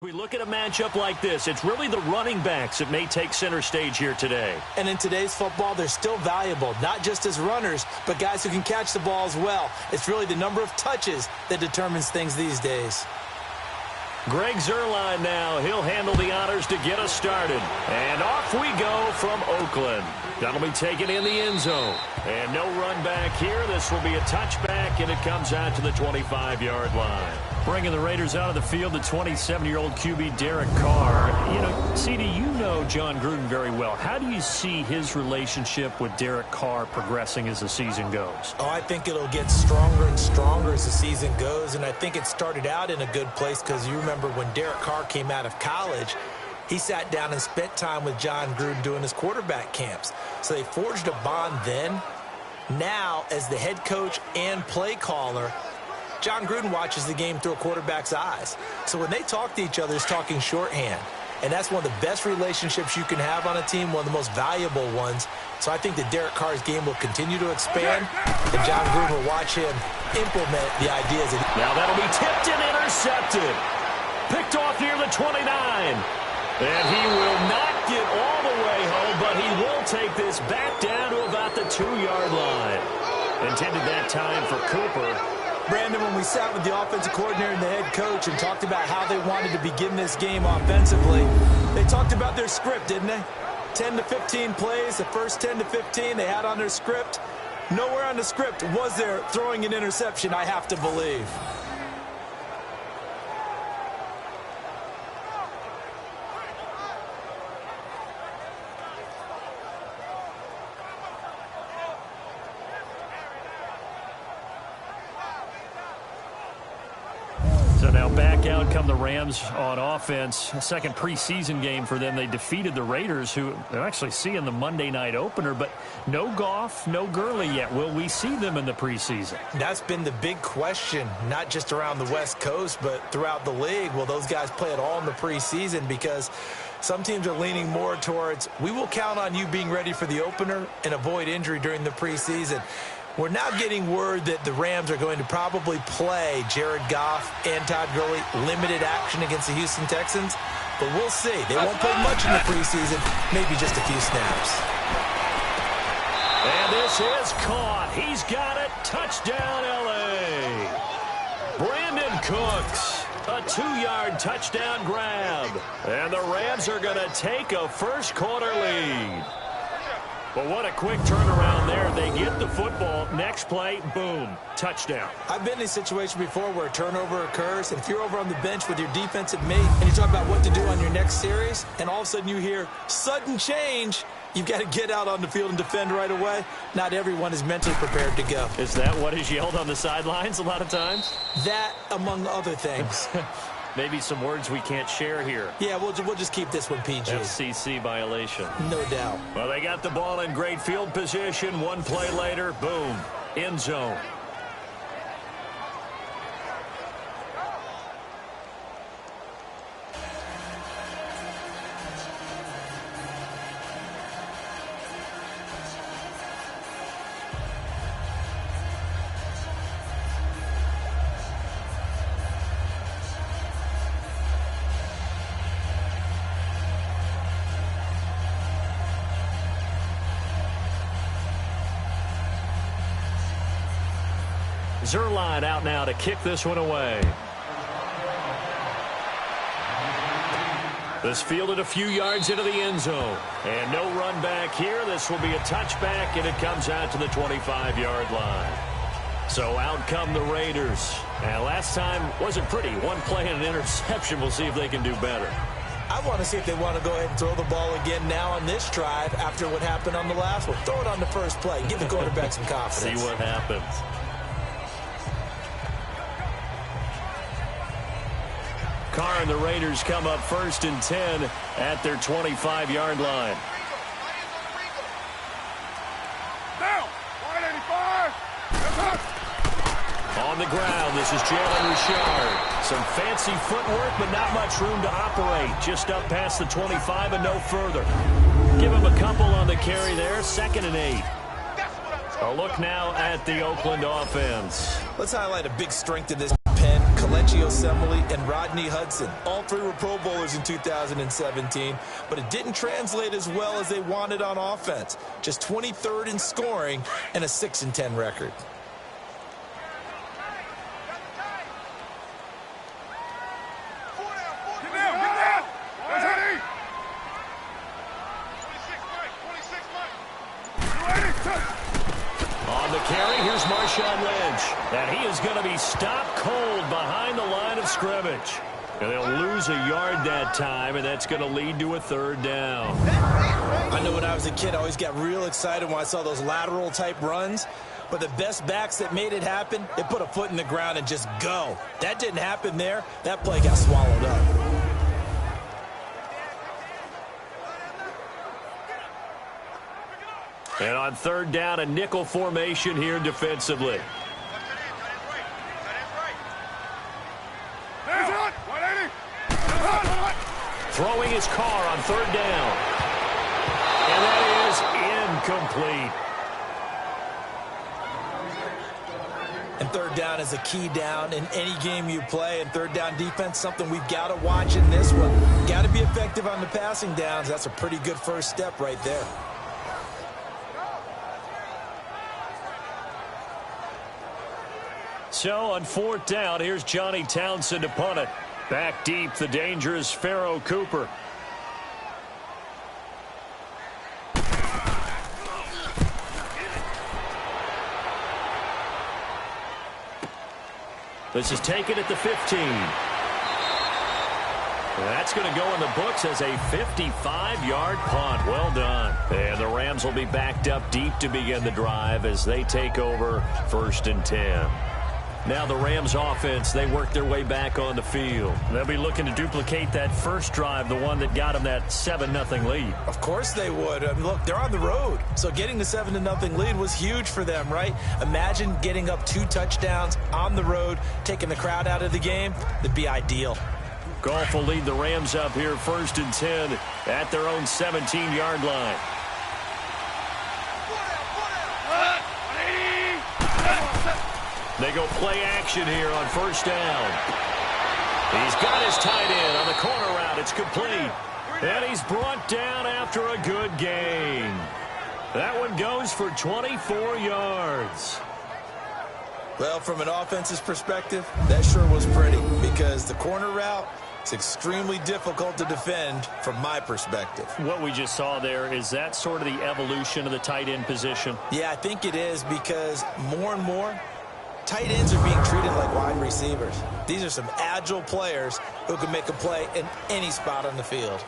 We look at a matchup like this, it's really the running backs that may take center stage here today. And in today's football, they're still valuable, not just as runners, but guys who can catch the ball as well. It's really the number of touches that determines things these days. Greg Zuerlein now. He'll handle the honors to get us started. And off we go from Oakland. That'll be taken in the end zone. And no run back here. This will be a touchback, and it comes out to the 25-yard line. Bringing the Raiders out of the field, the 27-year-old QB Derek Carr. You know, CD, you know John Gruden very well. How do you see his relationship with Derek Carr progressing as the season goes? Oh, I think it'll get stronger and stronger as the season goes, and I think it started out in a good place because you remember when Derek Carr came out of college, he sat down and spent time with John Gruden doing his quarterback camps. So they forged a bond then. Now, as the head coach and play caller, John Gruden watches the game through a quarterback's eyes. So when they talk to each other, it's talking shorthand. And that's one of the best relationships you can have on a team, one of the most valuable ones. So I think that Derek Carr's game will continue to expand, and John Gruden will watch him implement the ideas. Now that'll be tipped and intercepted. Picked off near the 29. And he will not get all the way home, but he will take this back down to about the 2-yard line. Intended that time for Cooper. Brandon, when we sat with the offensive coordinator and the head coach and talked about how they wanted to begin this game offensively, they talked about their script, didn't they? 10 to 15 plays, the first 10 to 15 they had on their script. Nowhere on the script was there throwing an interception, I have to believe. So now back out come the Rams on offense. A second preseason game for them. They defeated the Raiders, who they're actually seeing the Monday night opener, but no Goff, no Gurley yet. Will we see them in the preseason? That's been the big question, not just around the West Coast, but throughout the league. Will those guys play at all in the preseason? Because some teams are leaning more towards, we will count on you being ready for the opener and avoid injury during the preseason. We're now getting word that the Rams are going to probably play Jared Goff and Todd Gurley limited action against the Houston Texans, but we'll see. They won't play much in the preseason, maybe just a few snaps. And this is caught. He's got it. Touchdown, L.A. Brandon Cooks, a 2-yard touchdown grab. And the Rams are going to take a first-quarter lead. But what a quick turnaround there. They get the football. Next play, boom, touchdown. I've been in a situation before where a turnover occurs, and if you're over on the bench with your defensive mate and you talk about what to do on your next series, and all of a sudden you hear sudden change, you've got to get out on the field and defend right away. Not everyone is mentally prepared to go. Is that what is yelled on the sidelines a lot of times? That, among other things. Maybe some words we can't share here. Yeah, we'll just keep this one PG. FCC violation. No doubt. Well, they got the ball in great field position. One play later, boom, end zone. Zuerlein out now to kick this one away. This fielded a few yards into the end zone. And no run back here. This will be a touchback, and it comes out to the 25-yard line. So out come the Raiders. And last time wasn't pretty. One play and an interception. We'll see if they can do better. I want to see if they want to go ahead and throw the ball again now on this drive after what happened on the last one. Throw it on the first play. Give the quarterback some confidence. See what happens. Carr and the Raiders come up 1st and 10 at their 25-yard line. On the ground, this is Jalen Richard. Some fancy footwork, but not much room to operate. Just up past the 25 and no further. Give him a couple on the carry there. 2nd and 8. A look now at the Oakland offense. Let's highlight a big strength of this pen. Kelechi Osemele, and Rodney Hudson. All three were Pro Bowlers in 2017, but it didn't translate as well as they wanted on offense. Just 23rd in scoring and a 6-10 record. On the carry, here's Marshawn Lynch. And he is going to be stopped cold behind the line of scrimmage. And they'll lose a yard that time, and that's going to lead to a 3rd down. I know when I was a kid, I always got real excited when I saw those lateral-type runs. But the best backs that made it happen, they put a foot in the ground and just go. That didn't happen there. That play got swallowed up. And on 3rd down, a nickel formation here defensively. Throwing his car on 3rd down. And that is incomplete. And 3rd down is a key down in any game you play. And 3rd down defense, something we've got to watch in this one. Got to be effective on the passing downs. That's a pretty good first step right there. So on 4th down, here's Johnny Townsend to punt it. Back deep, the dangerous Pharaoh Cooper. This is taken at the 15. That's going to go in the books as a 55-yard punt. Well done. And the Rams will be backed up deep to begin the drive as they take over 1st and 10. Now the Rams offense, they work their way back on the field. They'll be looking to duplicate that first drive, the one that got them that 7-0 lead. Of course they would. I mean, look, they're on the road. So getting the 7-0 lead was huge for them, right? Imagine getting up 2 touchdowns on the road, taking the crowd out of the game. That'd be ideal. Goff will lead the Rams up here 1st and 10 at their own 17-yard line. They go play action here on 1st down. He's got his tight end on the corner route. It's complete. And he's brought down after a good gain. That one goes for 24 yards. Well, from an offense's perspective, that sure was pretty because the corner route is extremely difficult to defend from my perspective. What we just saw there, is that sort of the evolution of the tight end position? Yeah, I think it is because more and more, tight ends are being treated like wide receivers. These are some agile players who can make a play in any spot on the field.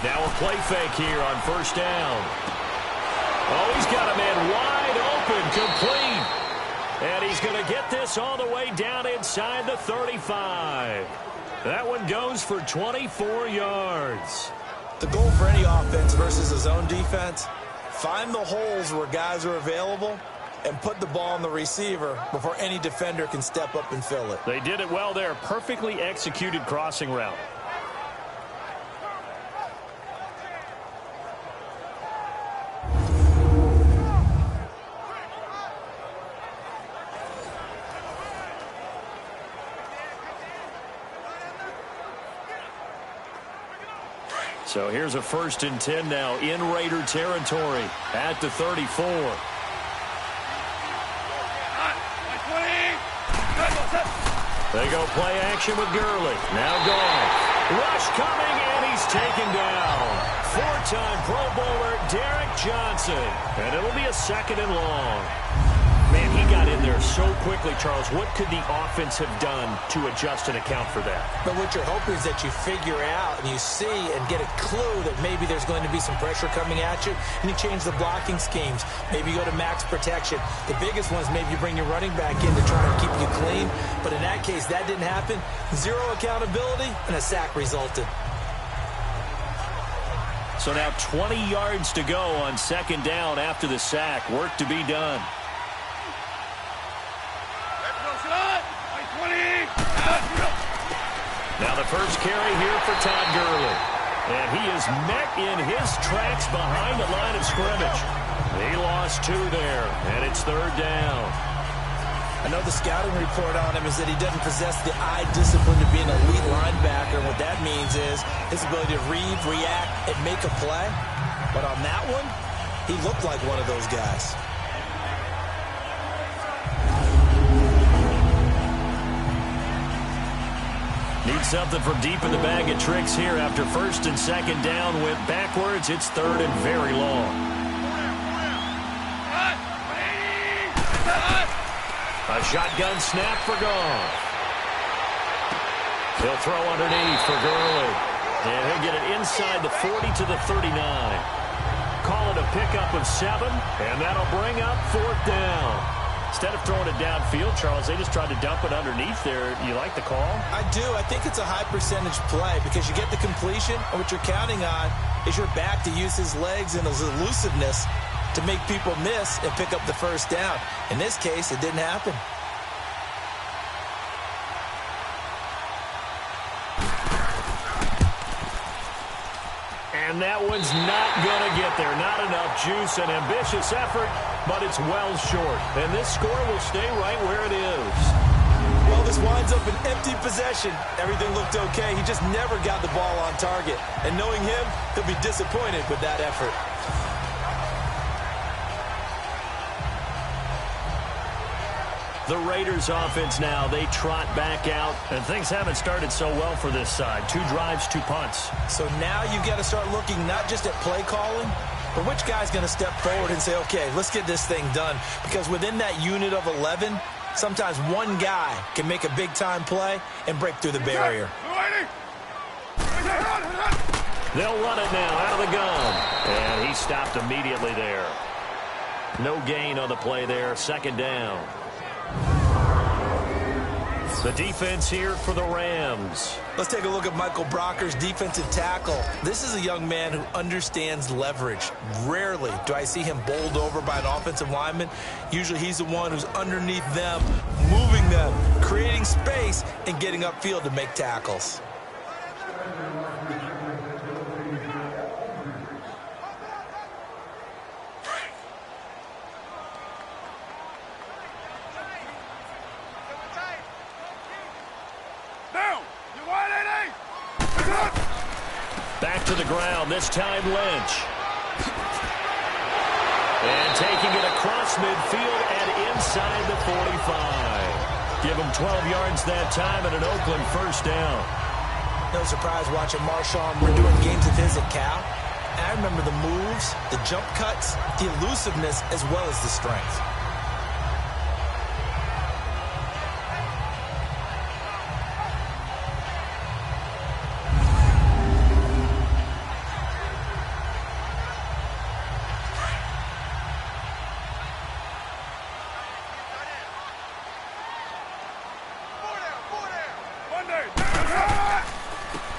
Now a play fake here on 1st down. Oh, he's got a man wide open, complete. And he's going to get this all the way down inside the 35. That one goes for 24 yards. The goal for any offense versus a zone defense, find the holes where guys are available and put the ball on the receiver before any defender can step up and fill it. They did it well there. Perfectly executed crossing route. So here's a 1st and 10 now in Raider territory at the 34. They go play action with Gurley. Now Goff. Rush coming, and he's taken down. 4-time Pro Bowler Derek Johnson. And it'll be a 2nd and long. Man, he got in there so quickly, Charles. What could the offense have done to adjust and account for that? But what you're hoping is that you figure out and you see and get a clue that maybe there's going to be some pressure coming at you, and you change the blocking schemes. Maybe you go to max protection. The biggest ones, maybe you bring your running back in to try to keep you clean. But in that case, that didn't happen. 0 accountability, and a sack resulted. So now 20 yards to go on 2nd down after the sack. Work to be done. Now the first carry here for Todd Gurley. And he is met in his tracks behind the line of scrimmage. He lost 2 there, and it's third down. I know the scouting report on him is that he doesn't possess the eye discipline to be an elite linebacker. And what that means is his ability to read, react, and make a play. But on that one, he looked like one of those guys. Need something from deep in the bag of tricks here after first and second down went backwards. It's third and very long. A shotgun snap for Goff. He'll throw underneath for Gurley. And he'll get it inside the 40 to the 39. Call it a pickup of 7, and that'll bring up 4th down. Instead of throwing it downfield, Charles, they just tried to dump it underneath there. You like the call? I do. I think it's a high percentage play because you get the completion, and what you're counting on is your back to use his legs and his elusiveness to make people miss and pick up the first down. In this case, it didn't happen. And that one's not going to get there. Not enough juice, an ambitious effort, but it's well short. And this score will stay right where it is. Well, this winds up an empty possession. Everything looked okay. He just never got the ball on target. And knowing him, he'll be disappointed with that effort. The Raiders offense now, they trot back out, and things haven't started so well for this side. 2 drives, 2 punts. So now you've got to start looking not just at play calling, but which guy's going to step forward and say, okay, let's get this thing done. Because within that unit of 11, sometimes one guy can make a big-time play and break through the barrier. They'll run it now out of the gun. And he stopped immediately there. No gain on the play there, 2nd down. The defense here for the Rams. Let's take a look at Michael Brocker's defensive tackle. This is a young man who understands leverage. Rarely do I see him bowled over by an offensive lineman. Usually he's the one who's underneath them, moving them, creating space, and getting upfield to make tackles. Back to the ground, this time Lynch. And taking it across midfield and inside the 45. Give him 12 yards that time and an Oakland first down. No surprise watching Marshawn. We're doing games of his at Cal. And I remember the moves, the jump cuts, the elusiveness, as well as the strength.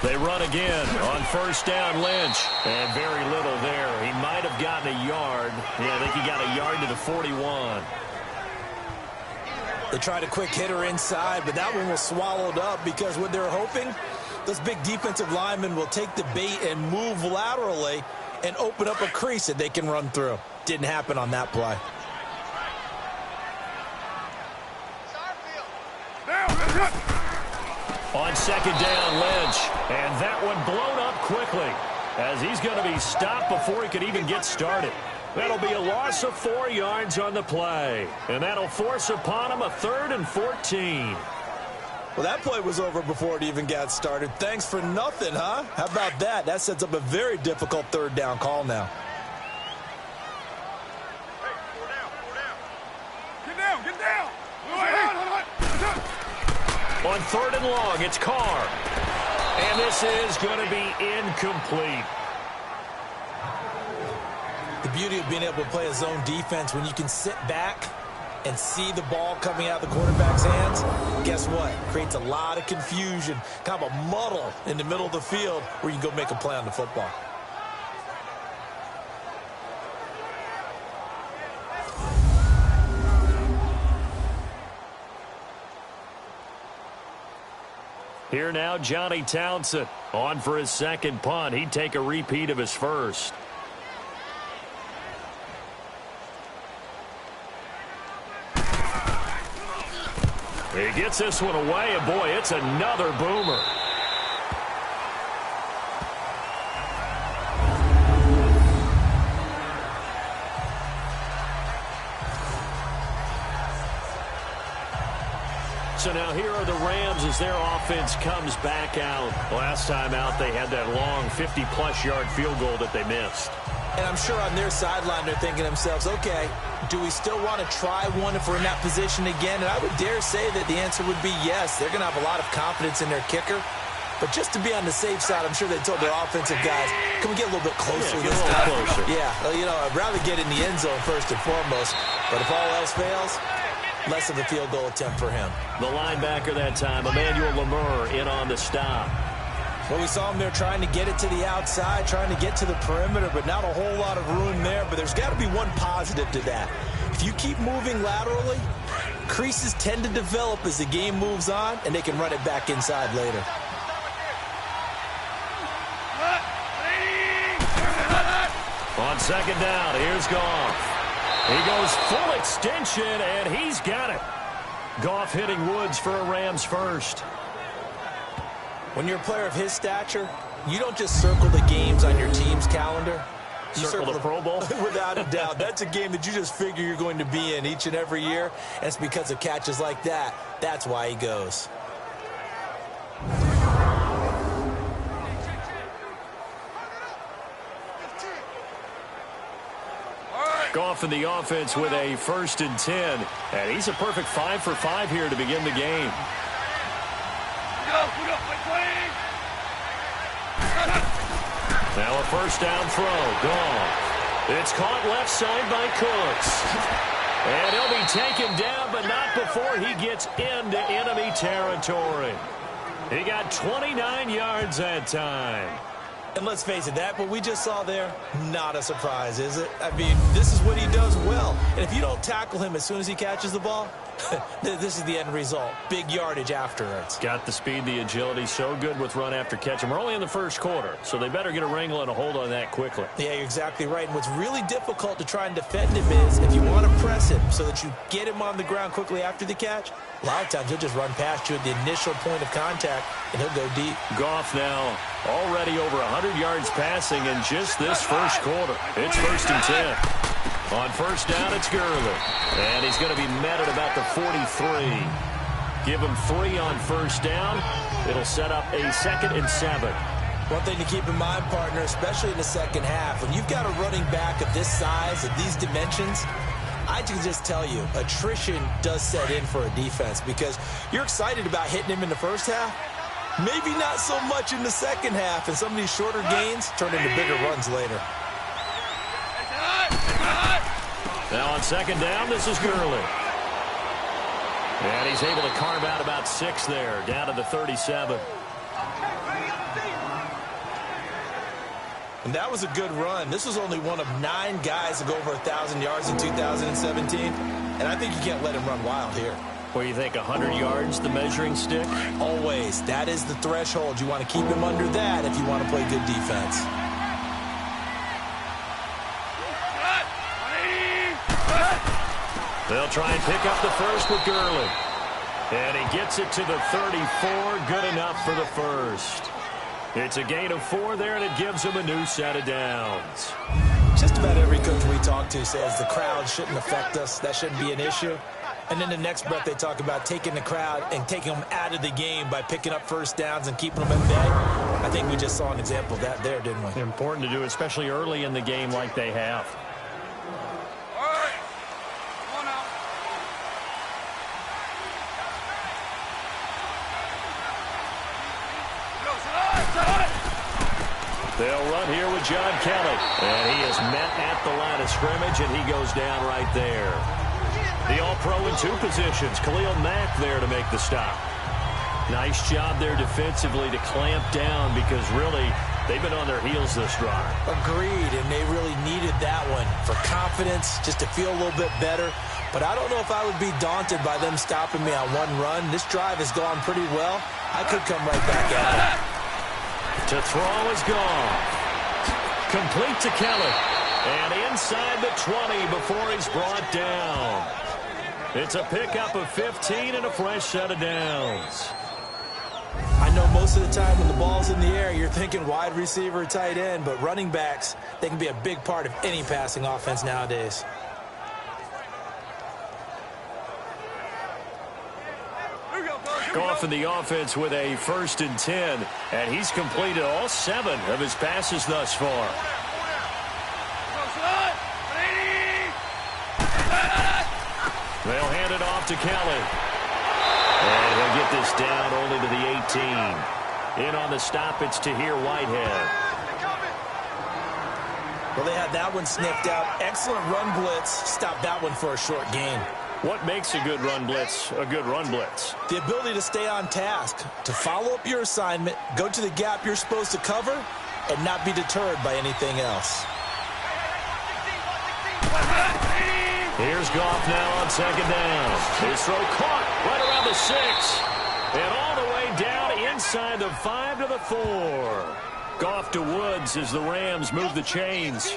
They run again on first down, Lynch. And very little there. He might have gotten a yard. Yeah, I think he got a yard to the 41. They tried a quick hitter inside, but that one was swallowed up because what they're hoping, those big defensive linemen will take the bait and move laterally and open up a crease that they can run through. Didn't happen on that play. On second down, Lynch. And that one blown up quickly as he's going to be stopped before he could even get started. That'll be a loss of 4 yards on the play. And that'll force upon him a 3rd and 14. Well, that play was over before it even got started. Thanks for nothing, huh? How about that? That sets up a very difficult 3rd down call now. Get down. On 3rd and long, it's Carr. And this is going to be incomplete. The beauty of being able to play a zone defense when you can sit back and see the ball coming out of the quarterback's hands, guess what? Creates a lot of confusion, kind of a muddle in the middle of the field where you can go make a play on the football. Here now, Johnny Townsend on for his second punt. He'd take a repeat of his first. He gets this one away, and boy, it's another boomer. So now here are the Rams as their offense comes back out. Last time out, they had that long 50-plus yard field goal that they missed. And I'm sure on their sideline they're thinking to themselves, okay, do we still want to try one if we're in that position again? And I would dare say that the answer would be yes. They're going to have a lot of confidence in their kicker. But just to be on the safe side, I'm sure they told their offensive guys, can we get a little bit closer this time? Closer. Yeah, well, you know, I'd rather get in the end zone first and foremost. But if all else fails, less of a field goal attempt for him. The linebacker that time, Emmanuel Lemur, in on the stop. Well, we saw him there trying to get it to the outside, trying to get to the perimeter, but not a whole lot of room there. But there's got to be one positive to that. If you keep moving laterally, creases tend to develop as the game moves on, and they can run it back inside later. On second down, here's Goff. He goes full extension, and he's got it. Goff hitting Woods for a Rams first. When you're a player of his stature, you don't just circle the games on your team's calendar. You circle the Pro Bowl? Without a doubt. That's a game that you just figure you're going to be in each and every year. And it's because of catches like that. That's why he goes. Goff in the offense with a 1st and 10. And he's a perfect 5 for 5 here to begin the game. Now a first down throw. Goff. It's caught left side by Cooks. And he'll be taken down, but not before he gets into enemy territory. He got 29 yards that time. And let's face it, that what we just saw there, not a surprise, is it? I mean, this is what he does well. And if you don't tackle him as soon as he catches the ball, this is the end result. Big yardage afterwards. Got the speed, the agility, so good with run after catch. And we're only in the first quarter, so they better get a wrangle and a hold on that quickly. Yeah, you're exactly right. And what's really difficult to try and defend him is if you want to press him so that you get him on the ground quickly after the catch, a lot of times he'll just run past you at the initial point of contact, and he'll go deep. Goff now already over 100 yards passing in just this first quarter. It's 1st and 10. On first down, it's Gurley. And he's going to be met at about the 43. Give him 3 on first down. It'll set up a 2nd and 7. One thing to keep in mind, partner, especially in the second half, when you've got a running back of this size, of these dimensions, I can just tell you, attrition does set in for a defense because you're excited about hitting him in the first half. Maybe not so much in the second half, and some of these shorter gains turn into bigger runs later. Now on second down, this is Gurley. And he's able to carve out about 6 there, down to the 37. And that was a good run. This was only one of 9 guys to go over 1,000 yards in 2017. And I think you can't let him run wild here. What do you think, 100 yards, the measuring stick? Always. That is the threshold. You want to keep him under that if you want to play good defense. They'll try and pick up the first with Gurley. And he gets it to the 34. Good enough for the first. It's a gain of 4 there, and it gives him a new set of downs. Just about every coach we talk to says the crowd shouldn't affect us. That shouldn't be an issue. And then the next breath they talk about taking the crowd and taking them out of the game by picking up first downs and keeping them at bay. I think we just saw an example of that there, didn't we? Important to do, especially early in the game like they have. They'll run here with John Kelly. And he is met at the line of scrimmage, and he goes down right there. The All-Pro in 2 positions. Khalil Mack there to make the stop. Nice job there defensively to clamp down because really they've been on their heels this drive. Agreed, and they really needed that one for confidence, just to feel a little bit better. But I don't know if I would be daunted by them stopping me on one run. This drive has gone pretty well. I could come right back at him. To throw is gone. Complete to Kelly. And inside the 20 before he's brought down. It's a pickup of 15 and a fresh set of downs. I know most of the time when the ball's in the air, you're thinking wide receiver, tight end, but running backs, they can be a big part of any passing offense nowadays. Goff in the offense with a 1st and 10, and he's completed all 7 of his passes thus far. They'll hand it off to Kelly. And he'll get this down only to the 18. In on the stop, it's Tahir Whitehead. Well, they had that one sniffed out. Excellent run blitz. Stopped that one for a short gain. What makes a good run blitz a good run blitz? The ability to stay on task, to follow up your assignment, go to the gap you're supposed to cover, and not be deterred by anything else. Here's Goff now on 2nd down. His throw caught right around the 6. And all the way down inside the 5 to the 4. Goff to Woods as the Rams move the chains.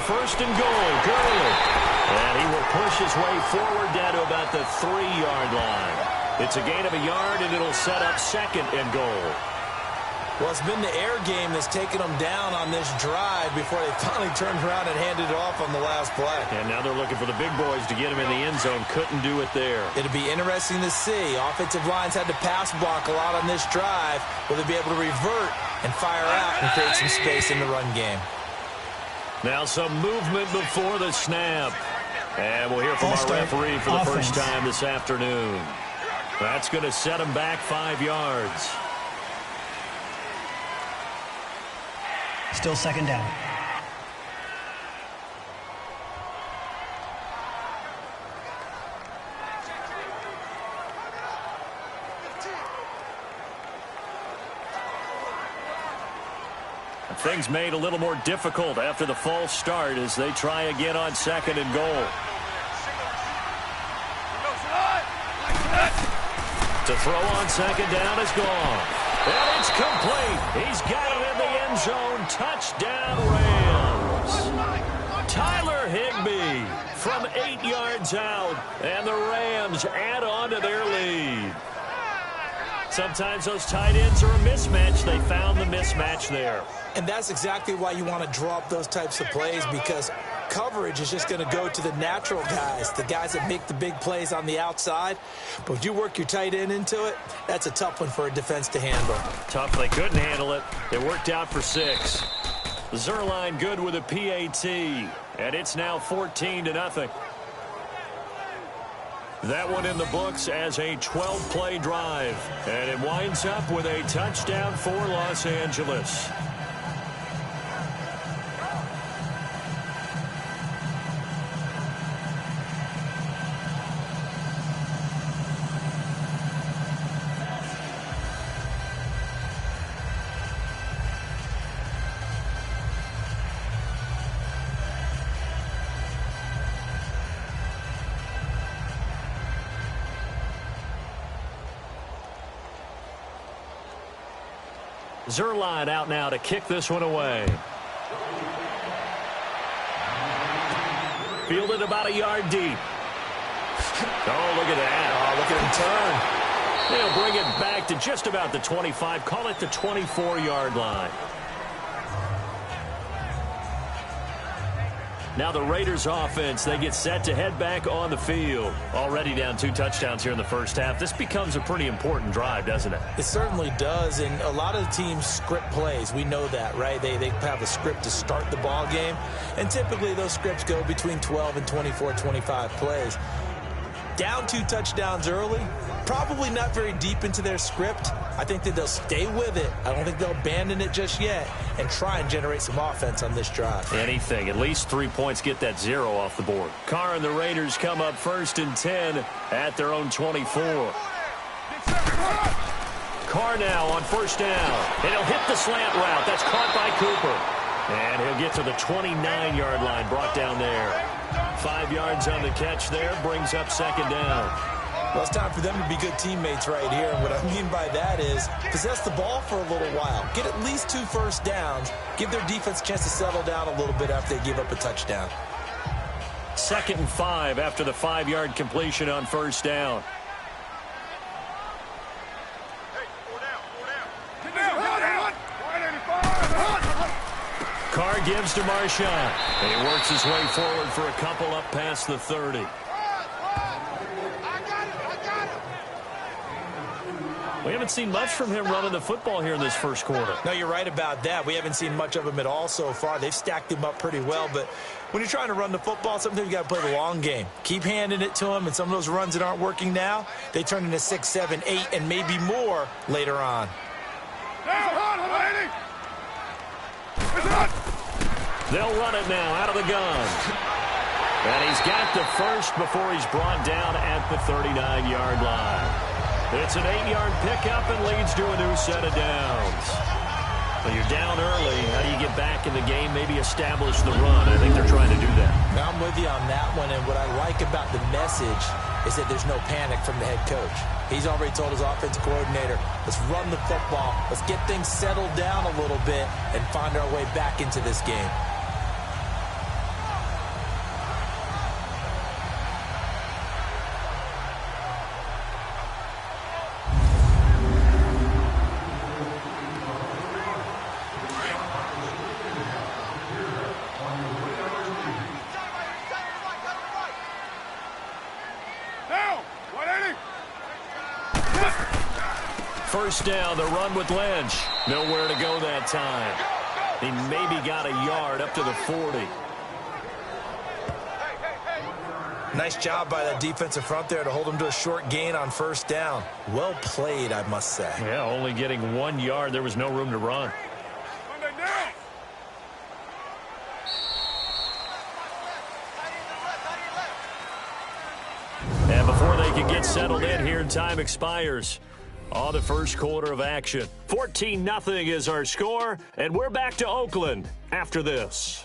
First and goal, Gurley. And he will push his way forward down to about the 3-yard line. It's a gain of a yard, and it'll set up 2nd and goal. Well, it's been the air game that's taken them down on this drive before they finally turned around and handed it off on the last play. And now they're looking for the big boys to get him in the end zone. Couldn't do it there. It'll be interesting to see. Offensive lines had to pass block a lot on this drive. Will they be able to revert and fire out and create some space in the run game? Now some movement before the snap. And we'll hear from our referee for the first time this afternoon. That's going to set him back 5 yards. Still 2nd down. Things made a little more difficult after the false start as they try again on 2nd and goal. To throw on 2nd down is gone. And it's complete. He's got it in the end zone. Touchdown, Rams. Tyler Higbee from 8 yards out. And the Rams add on to their lead. Sometimes those tight ends are a mismatch. They found the mismatch there. And that's exactly why you want to draw up those types of plays, because coverage is just going to go to the natural guys, the guys that make the big plays on the outside. But if you work your tight end into it, that's a tough one for a defense to handle. Tough. They couldn't handle it. It worked out for 6. Zerline good with a PAT. And it's now 14-0. That one in the books as a 12-play drive. And it winds up with a touchdown for Los Angeles. Zerline out now to kick this one away. Fielded about a yard deep. Oh, look at that. Oh, look at him turn. They'll bring it back to just about the 25. Call it the 24-yard line. Now the Raiders offense, they get set to head back on the field. Already down 2 touchdowns here in the first half. This becomes a pretty important drive, doesn't it? It certainly does, and a lot of the teams script plays. We know that, right? They have a script to start the ball game, and typically those scripts go between 12 and 24, 25 plays. Down 2 touchdowns early, probably not very deep into their script. I think that they'll stay with it. I don't think they'll abandon it just yet and try and generate some offense on this drive. Anything. At least 3 points, get that 0 off the board. Carr and the Raiders come up 1st and 10 at their own 24. Carr now on 1st down. And he'll hit the slant route. That's caught by Cooper. And he'll get to the 29-yard line, brought down there. 5 yards on the catch there, brings up 2nd down. Well, it's time for them to be good teammates right here. And what I mean by that is possess the ball for a little while. Get at least 2 first downs. Give their defense a chance to settle down a little bit after they give up a touchdown. 2nd and 5 after the 5-yard completion on 1st down. Carr gives to Marshawn. And he works his way forward for a couple up past the 30. We haven't seen much from him running the football here in this first quarter. No, you're right about that. We haven't seen much of him at all so far. They've stacked him up pretty well, but when you're trying to run the football, sometimes you got to play the long game. Keep handing it to him, and some of those runs that aren't working now, they turn into 6, 7, 8, and maybe more later on. They'll run it now out of the gun. And he's got the first before he's brought down at the 39-yard line. It's an 8-yard pickup and leads to a new set of downs. When you're down early, how do you get back in the game, maybe establish the run? I think they're trying to do that. Now, I'm with you on that one, and what I like about the message is that there's no panic from the head coach. He's already told his offensive coordinator, let's run the football, let's get things settled down a little bit and find our way back into this game. First down, the run with Lynch. Nowhere to go that time. He maybe got a yard up to the 40. Nice job by that defensive front there to hold him to a short gain on 1st down. Well played, I must say. Yeah, only getting 1 yard. There was no room to run. And before they can get settled in here, time expires on the first quarter of action. 14-0 is our score, and we're back to Oakland after this.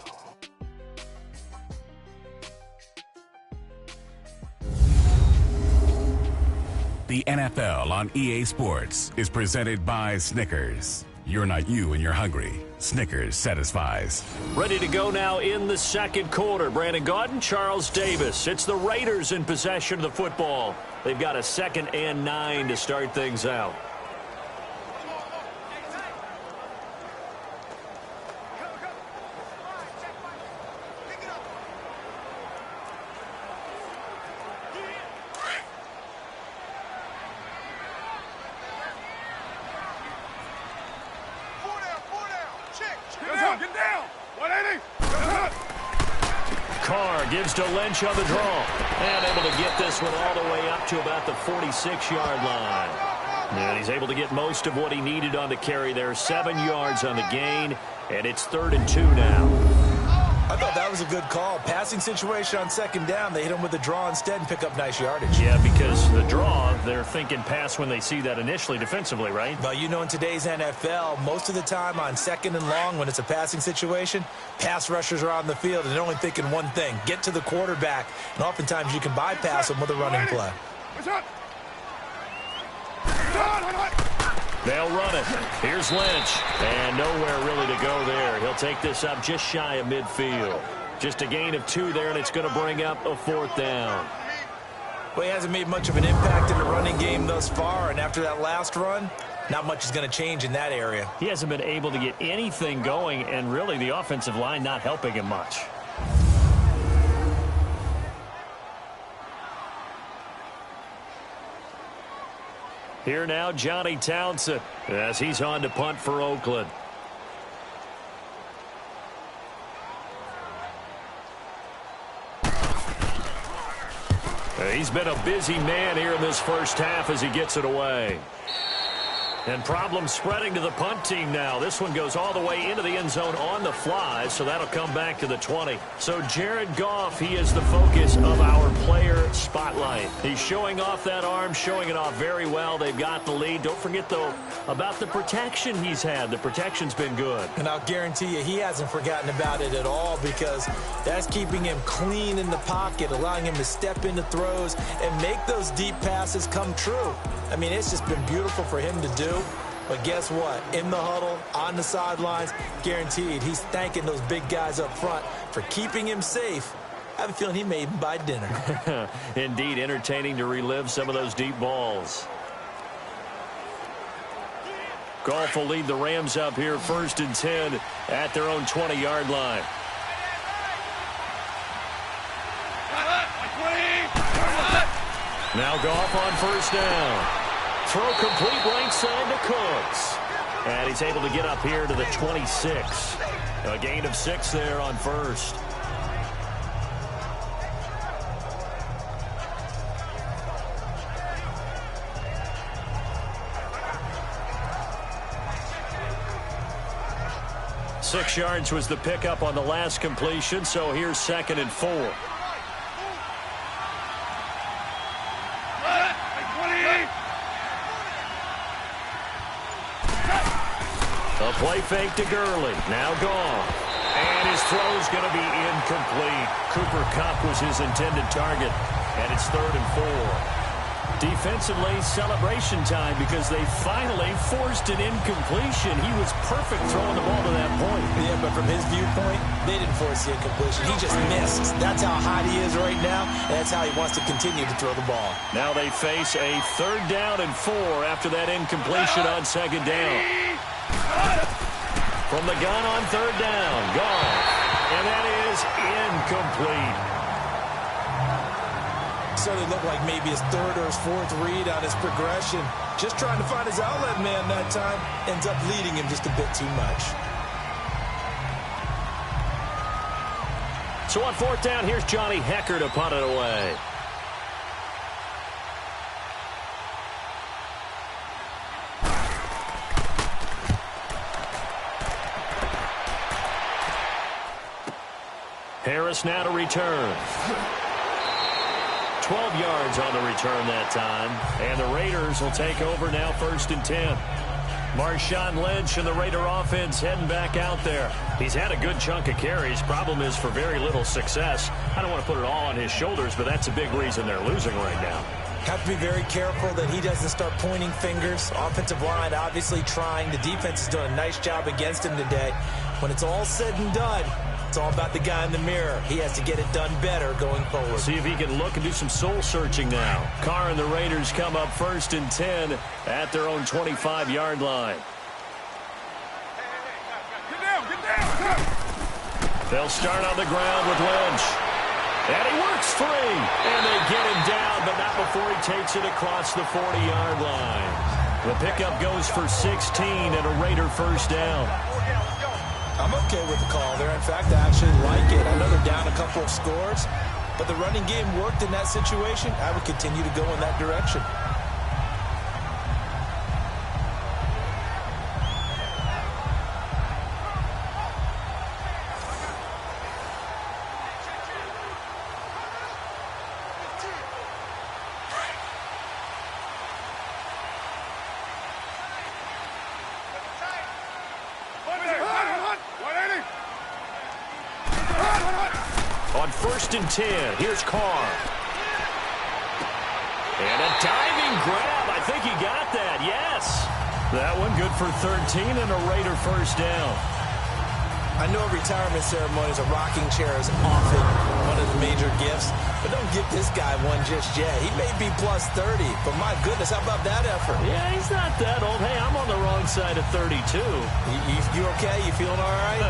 The NFL on EA Sports is presented by Snickers. You're not you when you're hungry. Snickers satisfies. Ready to go now in the second quarter. Brandon Gaudin, Charles Davis. It's the Raiders in possession of the football. They've got a 2nd and 9 to start things out. Carr gives to Lynch on the draw. And able to get this one all the way up to about the 46-yard line. And he's able to get most of what he needed on the carry there. 7 yards on the gain. And it's 3rd and 2 now. I thought that was a good call. Passing situation on 2nd down. They hit him with the draw instead and pick up nice yardage. Yeah, because the draw, they're thinking pass when they see that initially defensively, right? Well, you know, in today's NFL, most of the time on 2nd and long when it's a passing situation, pass rushers are on the field and they're only thinking one thing, get to the quarterback. And oftentimes you can bypass them with a running play. They'll run it. Here's Lynch. And nowhere really to go there. He'll take this up just shy of midfield. Just a gain of 2 there, and it's going to bring up a 4th down. Well, he hasn't made much of an impact in the running game thus far, and after that last run, not much is going to change in that area. He hasn't been able to get anything going, and really the offensive line not helping him much. Here now, Johnny Townsend, as he's on to punt for Oakland. He's been a busy man here in this first half as he gets it away. And problems spreading to the punt team now. This one goes all the way into the end zone on the fly, so that'll come back to the 20. So Jared Goff, he is the focus of our player spotlight. He's showing off that arm, showing it off very well. They've got the lead. Don't forget, though, about the protection he's had. The protection's been good. And I'll guarantee you he hasn't forgotten about it at all, because that's keeping him clean in the pocket, allowing him to step into throws and make those deep passes come true. I mean, it's just been beautiful for him to do. But guess what? In the huddle, on the sidelines, guaranteed he's thanking those big guys up front for keeping him safe. I have a feeling he may even buy dinner. Indeed, entertaining to relive some of those deep balls. Goff will lead the Rams up here 1st and 10 at their own 20-yard line. Now Goff on 1st down. Throw complete right side to Cooks. And he's able to get up here to the 26. A gain of 6 there on 1st. Six yards was the pickup on the last completion, so here's 2nd and 4. A play fake to Gurley. Now Goff. And his throw's going to be incomplete. Cooper Kupp was his intended target. And it's 3rd and 4. Defensively, celebration time, because they finally forced an incompletion. He was perfect throwing the ball to that point. Yeah, but from his viewpoint, they didn't force the incompletion. He just missed. That's how hot he is right now, and that's how he wants to continue to throw the ball. Now they face a 3rd down and 4 after that incompletion on 2nd down. From the gun on 3rd down, Goff. And that is incomplete. Certainly looked like maybe his 3rd or his 4th read on his progression. Just trying to find his outlet man that time. Ends up leading him just a bit too much. So on 4th down, here's Johnny Hecker to punt it away. Harris now to return. 12 yards on the return that time. And the Raiders will take over now 1st and 10. Marshawn Lynch and the Raider offense heading back out there. He's had a good chunk of carries. Problem is for very little success. I don't want to put it all on his shoulders, but that's a big reason they're losing right now. Have to be very careful that he doesn't start pointing fingers. Offensive line obviously trying. The defense is doing a nice job against him today. When it's all said and done, it's all about the guy in the mirror. He has to get it done better going forward. See if he can look and do some soul searching now. Carr and the Raiders come up 1st and 10 at their own 25-yard line. Get down. They'll start on the ground with Lynch. And he works free. And they get him down, but not before he takes it across the 40-yard line. The pickup goes for 16 and a Raider 1st down. I'm okay with the call there. In fact, I actually like it. I know they're down a couple of scores, but the running game worked in that situation. I would continue to go in that direction. On 1st and 10, here's Carr. And a diving grab. I think he got that, yes. That one good for 13 and a Raider 1st down. I know retirement ceremonies, a rocking chair is often one of the major gifts, but don't give this guy one just yet. He may be plus 30, but my goodness, how about that effort? Yeah, he's not that old. Hey, I'm on the wrong side of 32. You okay? You feeling all right?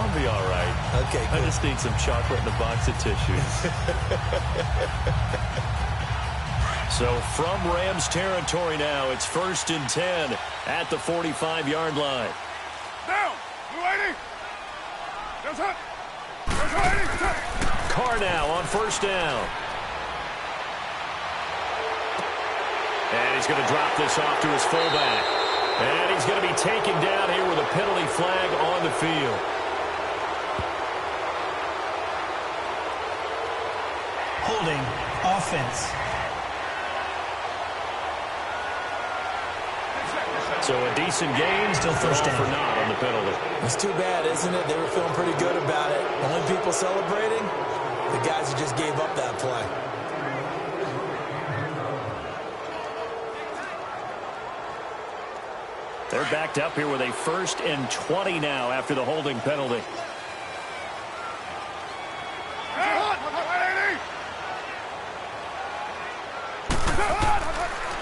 I'll be all right. Okay, good. I just need some chocolate and a box of tissues. So from Rams territory now, it's 1st and 10 at the 45-yard line. Down. Blue 80. That's up. That's 80. Carr now on 1st down. going to drop this off to his fullback. And he's going to be taken down here with a penalty flag on the field. Holding, offense. So a decent game, Still first down. for not on the penalty. It's too bad, isn't it? They were feeling pretty good about it. Only people celebrating, the guys who just gave up that play. They're backed up here with a 1st and 20 now after the holding penalty.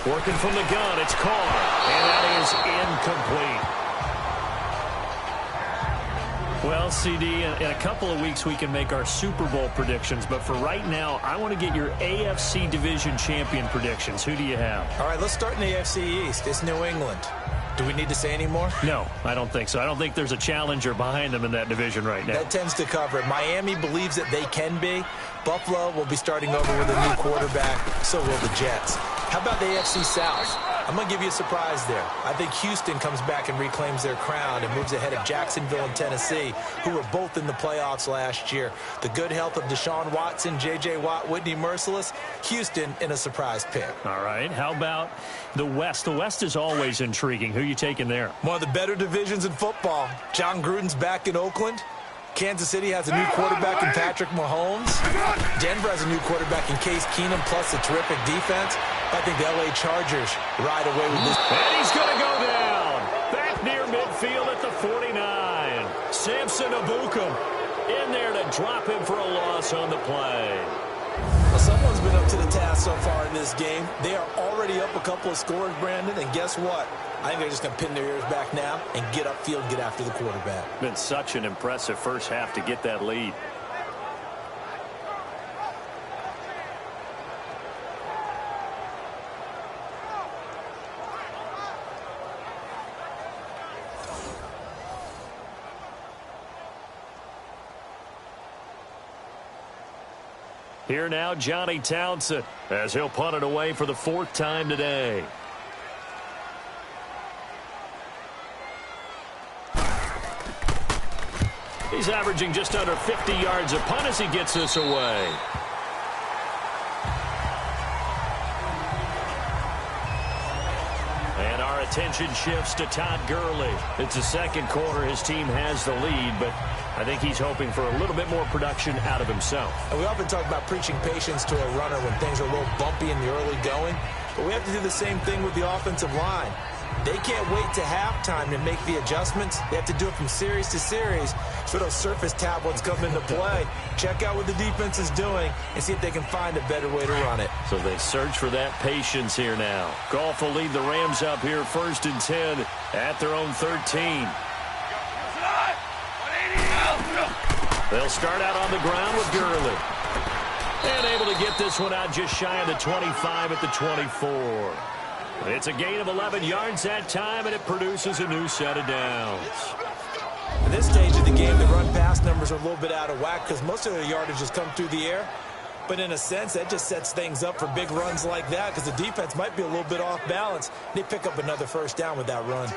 Working from the gun, it's Carr, and that is incomplete. Well, CD, in a couple of weeks we can make our Super Bowl predictions, but for right now, I want to get your AFC Division Champion predictions. Who do you have? All right, let's start in the AFC East. It's New England. Do we need to say any more? No, I don't think so. I don't think there's a challenger behind them in that division right now. That tends to cover it. Miami believes that they can be. Buffalo will be starting over with a new quarterback. So will the Jets. How about the AFC South? I'm going to give you a surprise there. I think Houston comes back and reclaims their crown and moves ahead of Jacksonville and Tennessee, who were both in the playoffs last year. The good health of Deshaun Watson, J.J. Watt, Whitney Merciless, Houston in a surprise pick. All right. How about the West? The West is always intriguing. Who are you taking there? One of the better divisions in football. John Gruden's back in Oakland. Kansas City has a new quarterback in Patrick Mahomes. Denver has a new quarterback in Case Keenum, plus a terrific defense. I think the L.A. Chargers ride away with this. And he's going to go down. Back near midfield at the 49. Samson Abukum in there to drop him for a loss on the play. Well, someone's been up to the task so far in this game. They are already up a couple of scores, Brandon, and guess what? I think they're just going to pin their ears back now and get upfield, get after the quarterback. Been such an impressive first half to get that lead. Here now, Johnny Townsend, as he'll punt it away for the 4th time today. He's averaging just under 50 yards a punt as he gets this away. And our attention shifts to Todd Gurley. It's the second quarter. His team has the lead, but I think he's hoping for a little bit more production out of himself. And we often talk about preaching patience to a runner when things are a little bumpy in the early going, but we have to do the same thing with the offensive line. They can't wait to halftime to make the adjustments. They have to do it from series to series. So those surface tablets come into play. Check out what the defense is doing and see if they can find a better way to run it. So they search for that patience here now. Goff will lead the Rams up here 1st and 10 at their own 13. They'll start out on the ground with Gurley. And able to get this one out just shy of the 25 at the 24. It's a gain of 11 yards that time, and it produces a new set of downs. At this stage of the game, the run-pass numbers are a little bit out of whack because most of their yardage has come through the air. But in a sense, that just sets things up for big runs like that because the defense might be a little bit off balance. They pick up another first down with that run.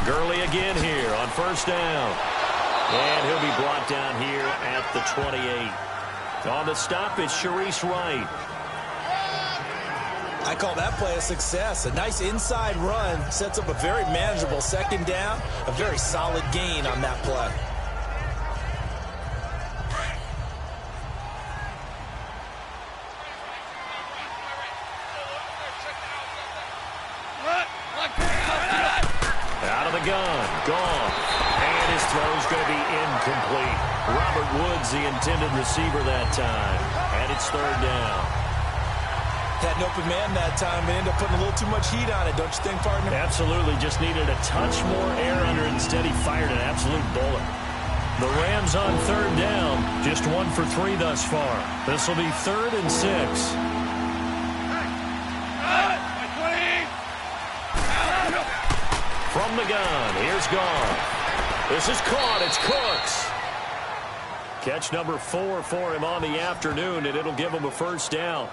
Gurley again here on 1st down. And he'll be brought down here at the 28. On the stop is Sharice Wright. I call that play a success. A nice inside run sets up a very manageable 2nd down. A very solid gain on that play. Out of the gun. Gone. And his throw's going to be incomplete. Robert Woods, the intended receiver that time. And it's 3rd down. Had an open man that time, but ended up putting a little too much heat on it, don't you think, partner? Absolutely. Just needed a touch more air under it. Instead, he fired an absolute bullet. The Rams on 3rd down. Just 1 for 3 thus far. This will be 3rd and 6. From From the gun, here's Goff. This is caught. It's Cooks. Catch number 4 for him on the afternoon, and it'll give him a first down.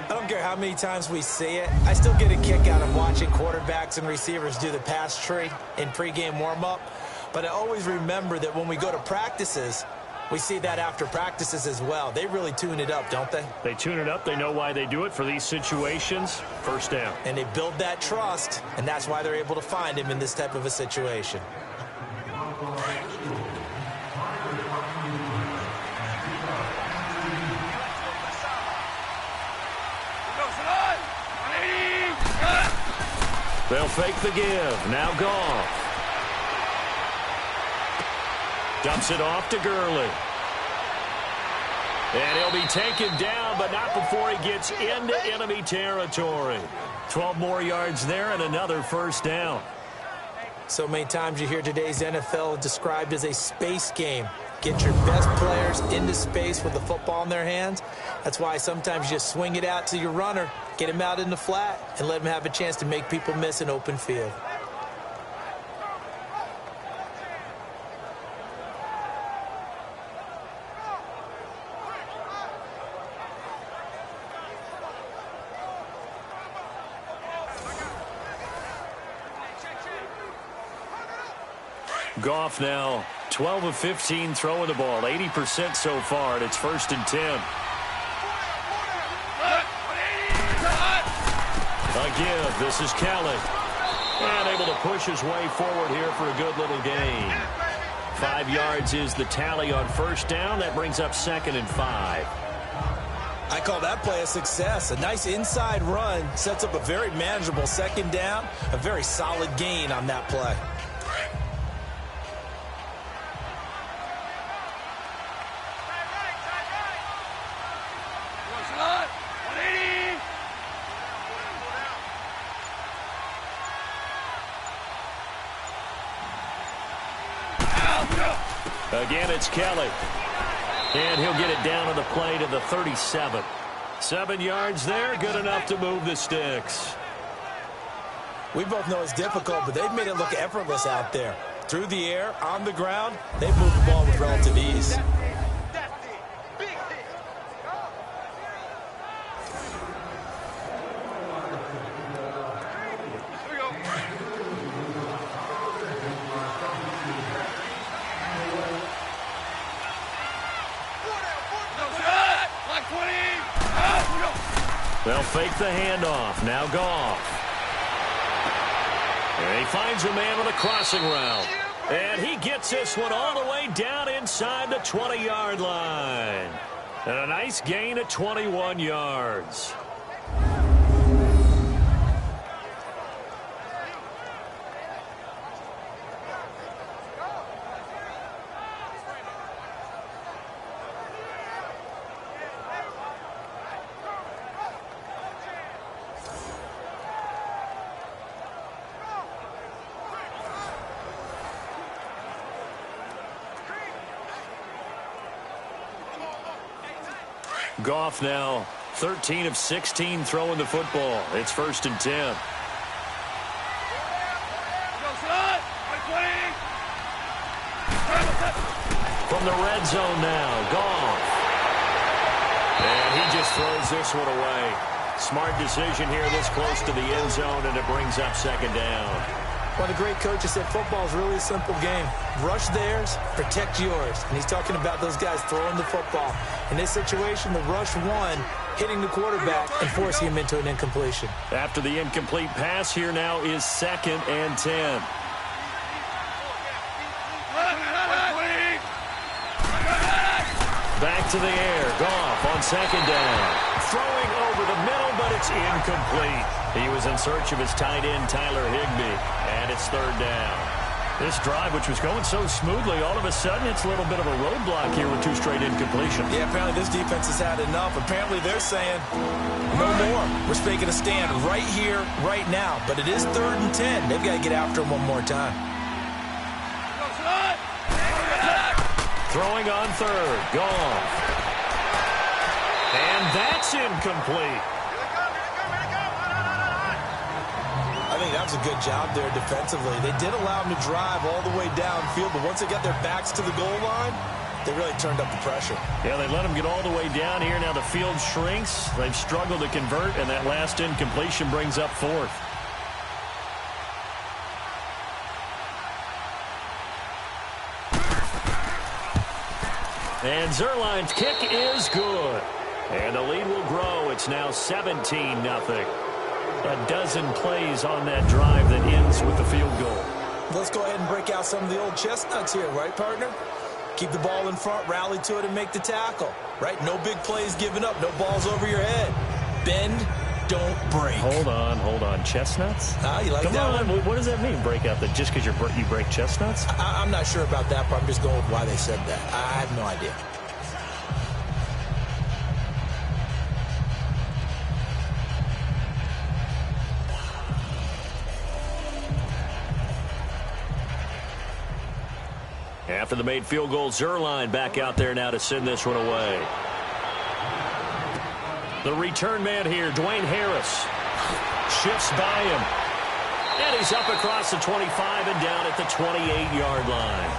I don't care how many times we see it. I still get a kick out of watching quarterbacks and receivers do the pass tree in pregame warm-up. But I always remember that when we go to practices, we see that after practices as well. They really tune it up, don't they? They tune it up. They know why they do it for these situations. First down. And they build that trust, and that's why they're able to find him in this type of a situation. They'll fake the give. Now Goff. Dumps it off to Gurley. And he'll be taken down, but not before he gets into enemy territory. 12 more yards there and another first down. So many times you hear today's NFL described as a space game. Get your best players into space with the football in their hands. That's why sometimes you just swing it out to your runner, get him out in the flat, and let him have a chance to make people miss an open field. Goff now 12 of 15 throwing the ball, 80% so far, and it's 1st and 10. A give. This is Kelly. And able to push his way forward here for a good little gain. 5 yards is the tally on first down. That brings up 2nd and 5. I call that play a success. A nice inside run sets up a very manageable second down. A very solid gain on that play. Again, it's Kelly. And he'll get it down on the play to the 37. 7 yards there, good enough to move the sticks. We both know it's difficult, but they've made it look effortless out there. Through the air, on the ground, they've moved the ball with relative ease. They'll fake the handoff. Now Goff. And he finds a man on the crossing route. And he gets this one all the way down inside the 20-yard line. And a nice gain of 21 yards. Goff now 13 of 16 throwing the football. It's 1st and 10. From the red zone now, Goff. And he just throws this one away. Smart decision here this close to the end zone, and it brings up 2nd down. One of the great coaches said football is really a simple game. Rush theirs, protect yours. And he's talking about those guys throwing the football. In this situation, the rush one, hitting the quarterback and forcing him into an incompletion. After the incomplete pass, here now is 2nd and 10. Back to the air. Goff on 2nd down. Throwing over the middle, but it's incomplete. He was in search of his tight end, Tyler Higbee, and it's 3rd down. This drive, which was going so smoothly, all of a sudden it's a little bit of a roadblock here with 2 straight incompletions. Yeah, apparently this defense has had enough. Apparently they're saying, no more. We're making a stand right here, right now. But it is 3rd and 10. They've got to get after him one more time. Throwing on 3rd. Goff. And that's incomplete. I think that was a good job there defensively. They did allow them to drive all the way downfield, but once they got their backs to the goal line, they really turned up the pressure. Yeah, they let them get all the way down here. Now the field shrinks. They've struggled to convert, and that last incompletion brings up fourth. And Zerline's kick is good. And the lead will grow. It's now 17-0. A dozen plays on that drive that ends with the field goal. Let's go ahead and break out some of the old chestnuts here, right, partner? Keep the ball in front, rally to it, and make the tackle, right? No big plays given up, no balls over your head. Bend, don't break. Hold on. Chestnuts? You like that Come on, one? what does that mean, break out? That just because you break chestnuts? I'm not sure about that, but I'm just going with why they said that. I have no idea. After the made field goal, Zerline back out there now to send this one away. The return man here, Dwayne Harris, shifts by him. And he's up across the 25 and down at the 28-yard line.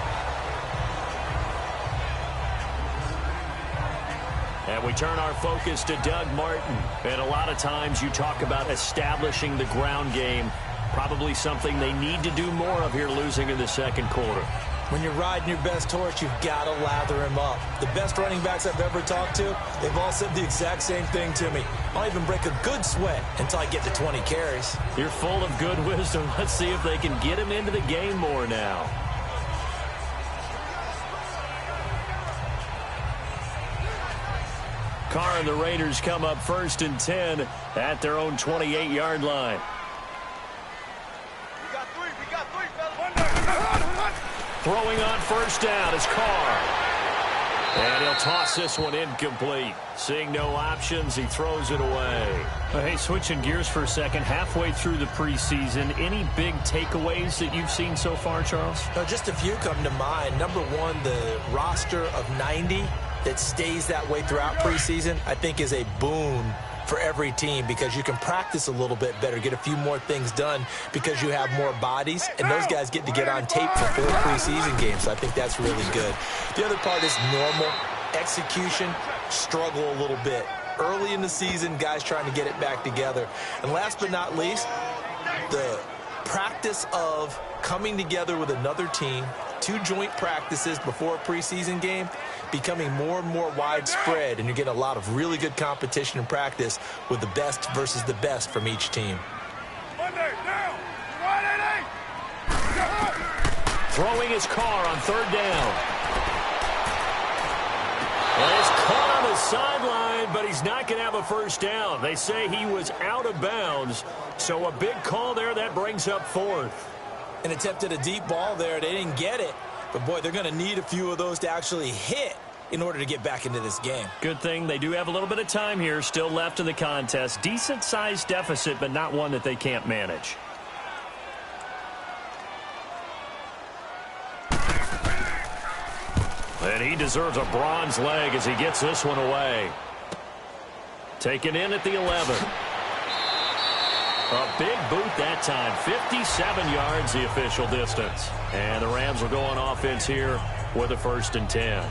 And we turn our focus to Doug Martin. And a lot of times you talk about establishing the ground game. Probably something they need to do more of here, losing in the second quarter. When you're riding your best horse, you've got to lather him up. The best running backs I've ever talked to, they've all said the exact same thing to me. I'll even break a good sweat until I get to 20 carries. You're full of good wisdom. Let's see if they can get him into the game more now. Carr and the Raiders come up 1st and 10 at their own 28-yard line. Throwing on first down is Carr. And he'll toss this one incomplete. Seeing no options, he throws it away. Hey, switching gears for a second, halfway through the preseason, any big takeaways that you've seen so far, Charles? Just a few come to mind. Number one, the roster of 90 that stays that way throughout preseason, I think is a boon for every team because you can practice a little bit better, get a few more things done because you have more bodies, and those guys get to get on tape for 4 preseason games. So I think that's really good. The other part is normal execution, struggle a little bit. Early in the season, guys trying to get it back together. And last but not least, the practice of coming together with another team, 2 joint practices before a preseason game, becoming more and more widespread, and you're getting a lot of really good competition and practice with the best versus the best from each team. Throwing his Carr on 3rd down. Well, he's caught on the sideline, but he's not going to have a first down. They say he was out of bounds, so a big call there that brings up 4th. And attempted a deep ball there. They didn't get it. But, boy, they're going to need a few of those to actually hit in order to get back into this game. Good thing they do have a little bit of time here still left in the contest. Decent-sized deficit, but not one that they can't manage. And he deserves a bronze leg as he gets this one away. Taken in at the 11. A big boot that time. 57 yards the official distance. And the Rams will go on offense here with a 1st and 10.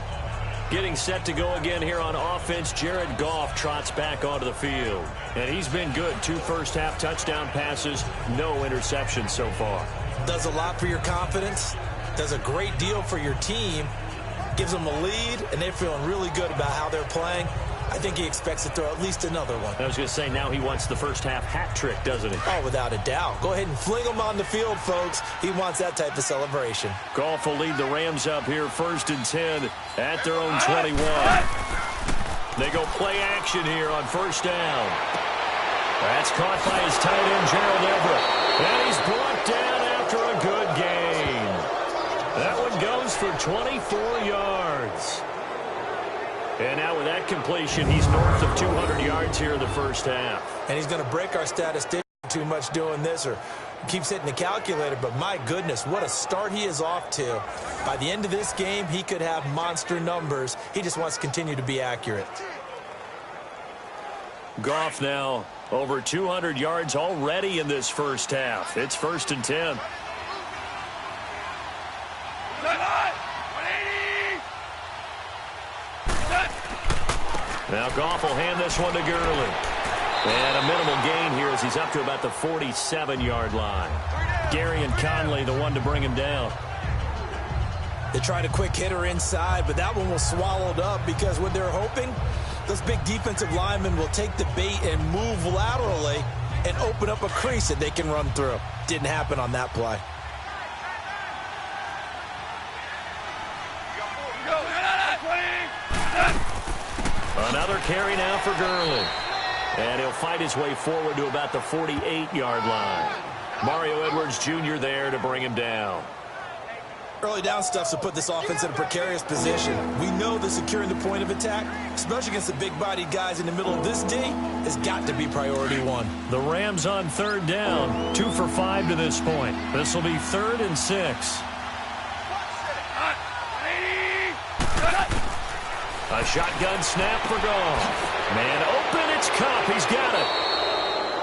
Getting set to go again here on offense, Jared Goff trots back onto the field. And he's been good. 2 first-half touchdown passes, no interceptions so far. Does a lot for your confidence. Does a great deal for your team. Gives them a lead, and they're feeling really good about how they're playing. I think he expects to throw at least another one. I was going to say, now he wants the first-half hat trick, doesn't he? Oh, without a doubt. Go ahead and fling him on the field, folks. He wants that type of celebration. Goff will lead the Rams up here 1st and 10 at their own 21. They go play action here on 1st down. That's caught by his tight end, Gerald Everett. And he's brought down after a good gain. That one goes for 24 yards. And now with that completion, he's north of 200 yards here in the first half. And he's going to break our statistics too much doing this or keeps hitting the calculator, but my goodness, what a start he is off to. By the end of this game, he could have monster numbers. He just wants to continue to be accurate. Goff now over 200 yards already in this first half. It's 1st and 10. Now Goff will hand this one to Gurley. And a minimal gain here as he's up to about the 47-yard line. Gary and Conley the one to bring him down. They tried a quick hitter inside, but that one was swallowed up because what they're hoping, those big defensive linemen will take the bait and move laterally and open up a crease that they can run through. Didn't happen on that play. Another carry now for Gurley. And he'll fight his way forward to about the 48-yard line. Mario Edwards Jr. there to bring him down. Early down stuff to put this offense in a precarious position. We know that securing the point of attack, especially against the big-bodied guys in the middle of this D, has got to be priority one. The Rams on 3rd down, 2 for 5 to this point. This will be 3rd and 6. A shotgun snap for Goff. Man open, it's Kupp. He's got it.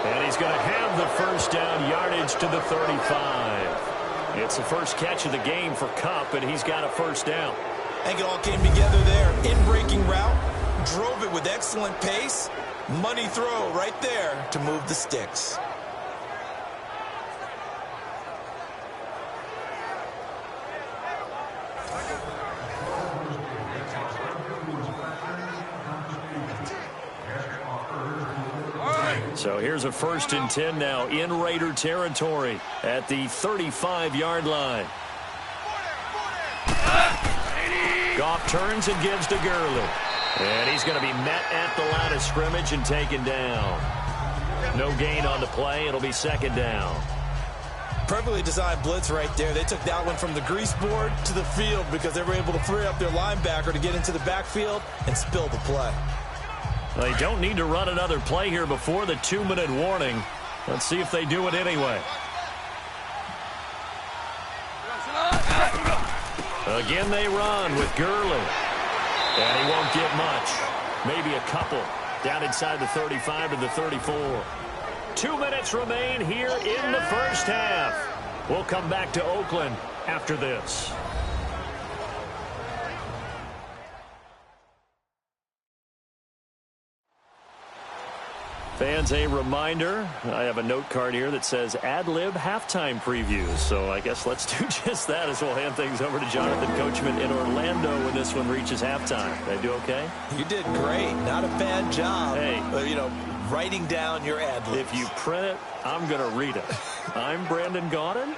And he's going to have the first down yardage to the 35. It's the first catch of the game for Kupp, and he's got a first down. I think it all came together there. In-breaking route, drove it with excellent pace. Money throw right there to move the sticks. So here's a 1st and 10 now in Raider territory at the 35-yard line. Goff turns and gives to Gurley. And he's going to be met at the line of scrimmage and taken down. No gain on the play. It'll be 2nd down. Perfectly designed blitz right there. They took that one from the grease board to the field because they were able to free up their linebacker to get into the backfield and spill the play. They don't need to run another play here before the 2-minute warning. Let's see if they do it anyway. Again they run with Gurley. And he won't get much. Maybe a couple. Down inside the 35 to the 34. 2 minutes remain here in the first half. We'll come back to Oakland after this. Fans, a reminder, I have a note card here that says ad-lib halftime previews. So I guess let's do just that as we'll hand things over to Jonathan Coachman in Orlando when this one reaches halftime. Did I do okay? You did great. Not a bad job. Hey. Writing down your ad-libs. If you print it, I'm going to read it. I'm Brandon Gaudin.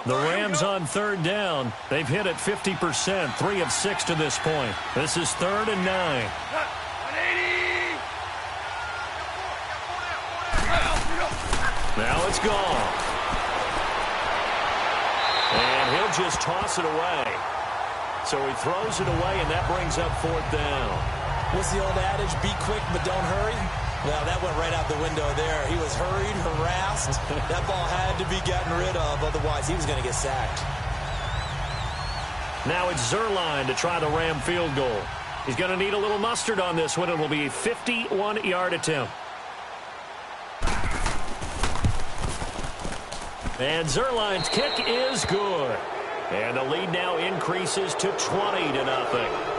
The Rams on 3rd down. They've hit it 50%, 3 of 6 to this point. This is 3rd and 9. Now it's gone. And he'll just toss it away. So he throws it away, and that brings up 4th down. What's the old adage? Be quick, but don't hurry. Well, that went right out the window there. He was hurried, harassed. That ball had to be gotten rid of. Otherwise, he was going to get sacked. Now it's Zerline to try the Ram field goal. He's going to need a little mustard on this one. It will be a 51-yard attempt. And Zerline's kick is good. And the lead now increases to 20-0.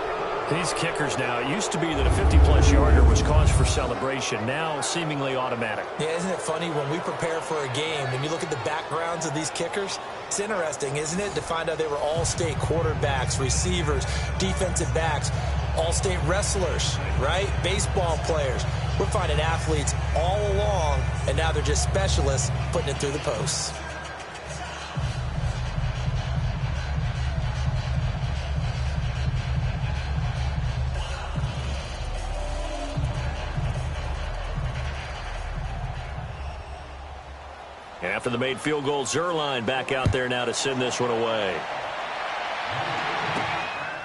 These kickers now, it used to be that a 50-plus yarder was cause for celebration. Now seemingly automatic. Yeah, isn't it funny when we prepare for a game, when you look at the backgrounds of these kickers, it's interesting, isn't it, to find out they were all-state quarterbacks, receivers, defensive backs, all-state wrestlers, right? Baseball players. We're finding athletes all along, and now they're just specialists putting it through the posts. After the made field goal, Zerline back out there now to send this one away.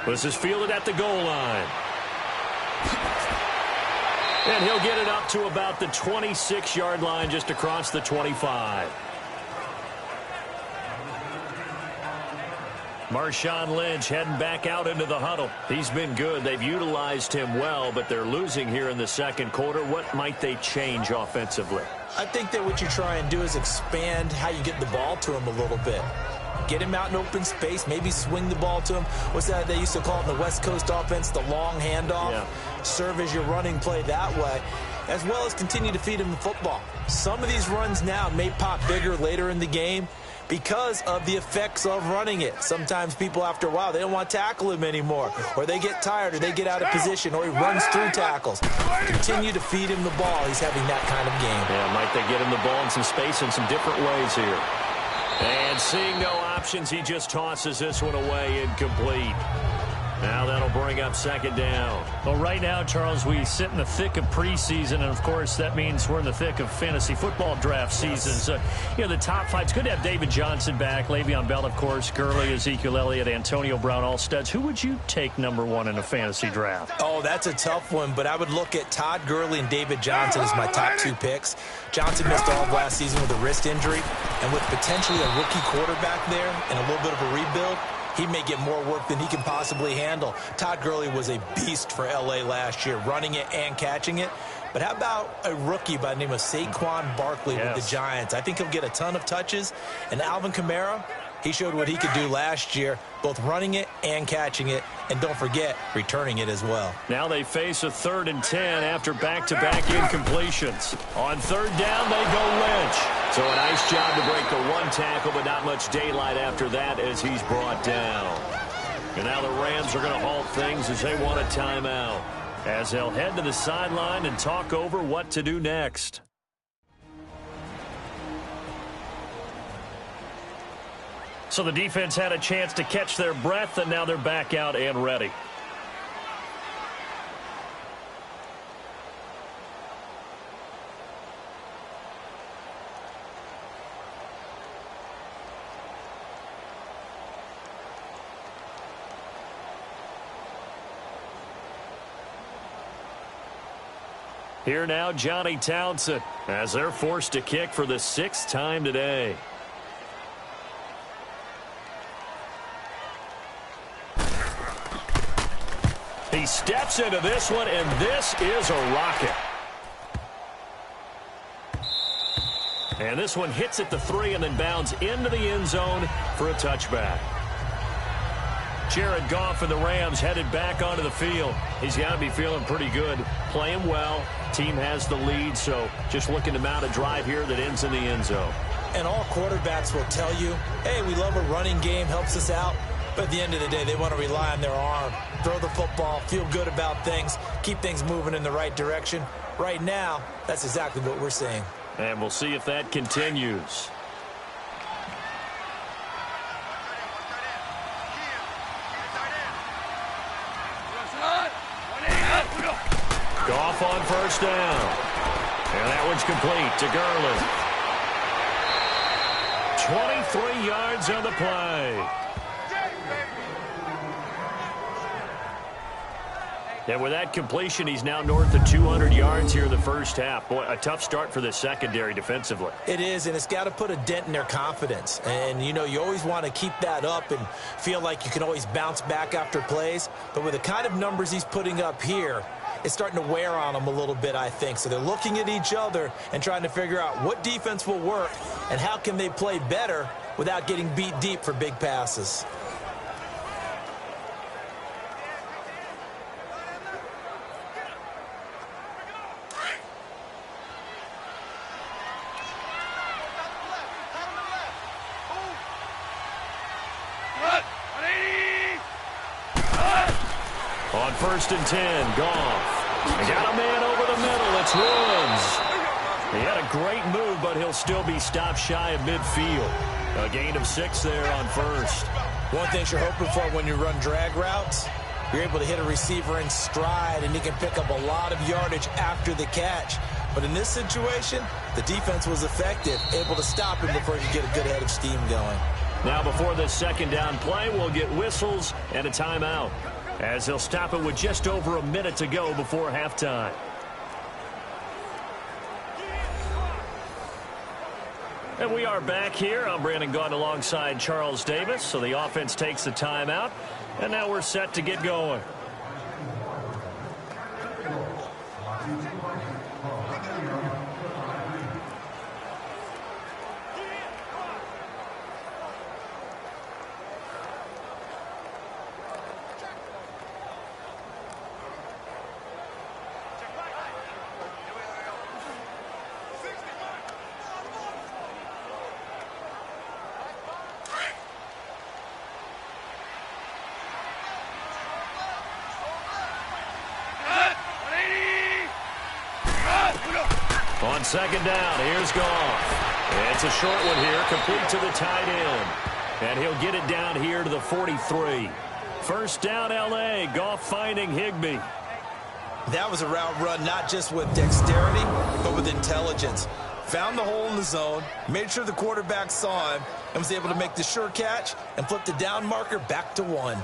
This is fielded at the goal line. And he'll get it up to about the 26-yard line just across the 25. Marshawn Lynch heading back out into the huddle. He's been good. They've utilized him well, but they're losing here in the second quarter. What might they change offensively? I think that what you try and do is expand how you get the ball to him a little bit. Get him out in open space, maybe swing the ball to him. What's that they used to call it in the West Coast offense, the long handoff? Yeah. Serve as your running play that way, as well as continue to feed him the football. Some of these runs now may pop bigger later in the game because of the effects of running it. Sometimes people, after a while, they don't want to tackle him anymore, or they get tired, or they get out of position, or he runs through tackles. Continue to feed him the ball. He's having that kind of game. Yeah, might they get him the ball in some space in some different ways here. And seeing no options, he just tosses this one away, incomplete. Now that'll bring up second down. Well, right now, Charles, we sit in the thick of preseason, and, of course, that means we're in the thick of fantasy football draft season. So, the top five. It's good to have David Johnson back, Le'Veon Bell, of course, Gurley, Ezekiel Elliott, Antonio Brown, all studs. Who would you take number one in a fantasy draft? Oh, that's a tough one, but I would look at Todd Gurley and David Johnson as my top two picks. Johnson missed all of last season with a wrist injury, and with potentially a rookie quarterback there and a little bit of a rebuild, he may get more work than he can possibly handle. Todd Gurley was a beast for L.A. last year, running it and catching it. But how about a rookie by the name of Saquon Barkley with the Giants? I think he'll get a ton of touches. And Alvin Kamara, he showed what he could do last year, both running it and catching it. And don't forget, returning it as well. Now they face a 3rd and 10 after back-to-back incompletions. On 3rd down, they go Lynch. So a nice job to break the one tackle, but not much daylight after that as he's brought down. And now the Rams are going to halt things as they want a timeout, as they'll head to the sideline and talk over what to do next. So the defense had a chance to catch their breath, and now they're back out and ready. Here now, Johnny Townsend, as they're forced to kick for the 6th time today. He steps into this one, and this is a rocket. And this one hits at the 3 and then bounds into the end zone for a touchback. Jared Goff and the Rams headed back onto the field. He's got to be feeling pretty good, playing well. Team has the lead, so just looking to mount a drive here that ends in the end zone. And all quarterbacks will tell you, hey, we love a running game, helps us out. But at the end of the day, they want to rely on their arm, throw the football, feel good about things, keep things moving in the right direction. Right now, that's exactly what we're seeing. And we'll see if that continues. Goff on 1st down. And that one's complete to Gurley. 23 yards on the play. And with that completion, he's now north of 200 yards here in the first half. Boy, a tough start for the secondary defensively. It is, and it's got to put a dent in their confidence. And, you always want to keep that up and feel like you can always bounce back after plays. But with the kind of numbers he's putting up here, it's starting to wear on them a little bit, I think. So they're looking at each other and trying to figure out what defense will work and how can they play better without getting beat deep for big passes. On 1st and 10, Goff. They got a man over the middle. It's Woods. He had a great move, but he'll still be stopped shy of midfield. A gain of 6 there on 1st. One thing you're hoping for when you run drag routes, you're able to hit a receiver in stride, and he can pick up a lot of yardage after the catch. But in this situation, the defense was effective, able to stop him before he could get a good head of steam going. Now before this 2nd down play, we'll get whistles and a timeout, as they'll stop it with just over a minute to go before halftime. And we are back here. I'm Brandon Gaudin alongside Charles Davis. So the offense takes the timeout, and now we're set to get going. On second down, here's Goff. It's a short one here, complete to the tight end. And he'll get it down here to the 43. First down, L.A. Goff finding Higbee. That was a route run not just with dexterity, but with intelligence. Found the hole in the zone, made sure the quarterback saw him, and was able to make the sure catch and flip the down marker back to 1.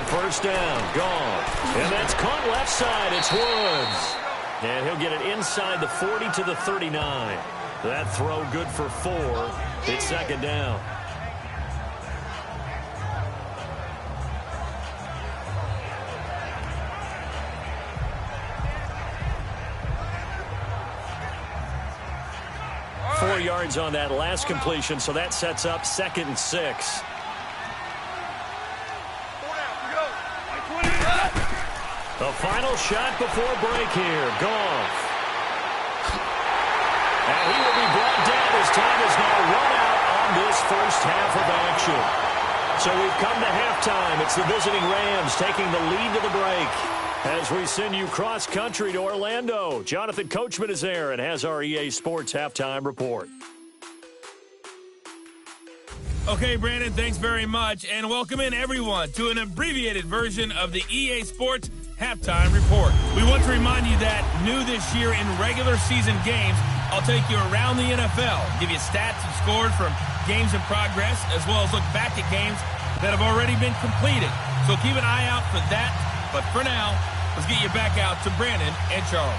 First down, gone. And that's caught left side. It's Woods. And he'll get it inside the 40 to the 39. That throw good for 4. It's second down. Four yards on that last completion, so that sets up 2nd and 6. The final shot before break here. Goff. And he will be brought down as time is now run out on this first half of action. So we've come to halftime. It's the visiting Rams taking the lead to the break. As we send you cross-country to Orlando, Jonathan Coachman is there and has our EA Sports halftime report. Okay, Brandon, thanks very much. And welcome in, everyone, to an abbreviated version of the EA Sports halftime report. We want to remind you that new this year in regular season games, I'll take you around the NFL, give you stats and scores from games in progress, as well as look back at games that have already been completed. So keep an eye out for that. But for now, let's get you back out to Brandon and Charles.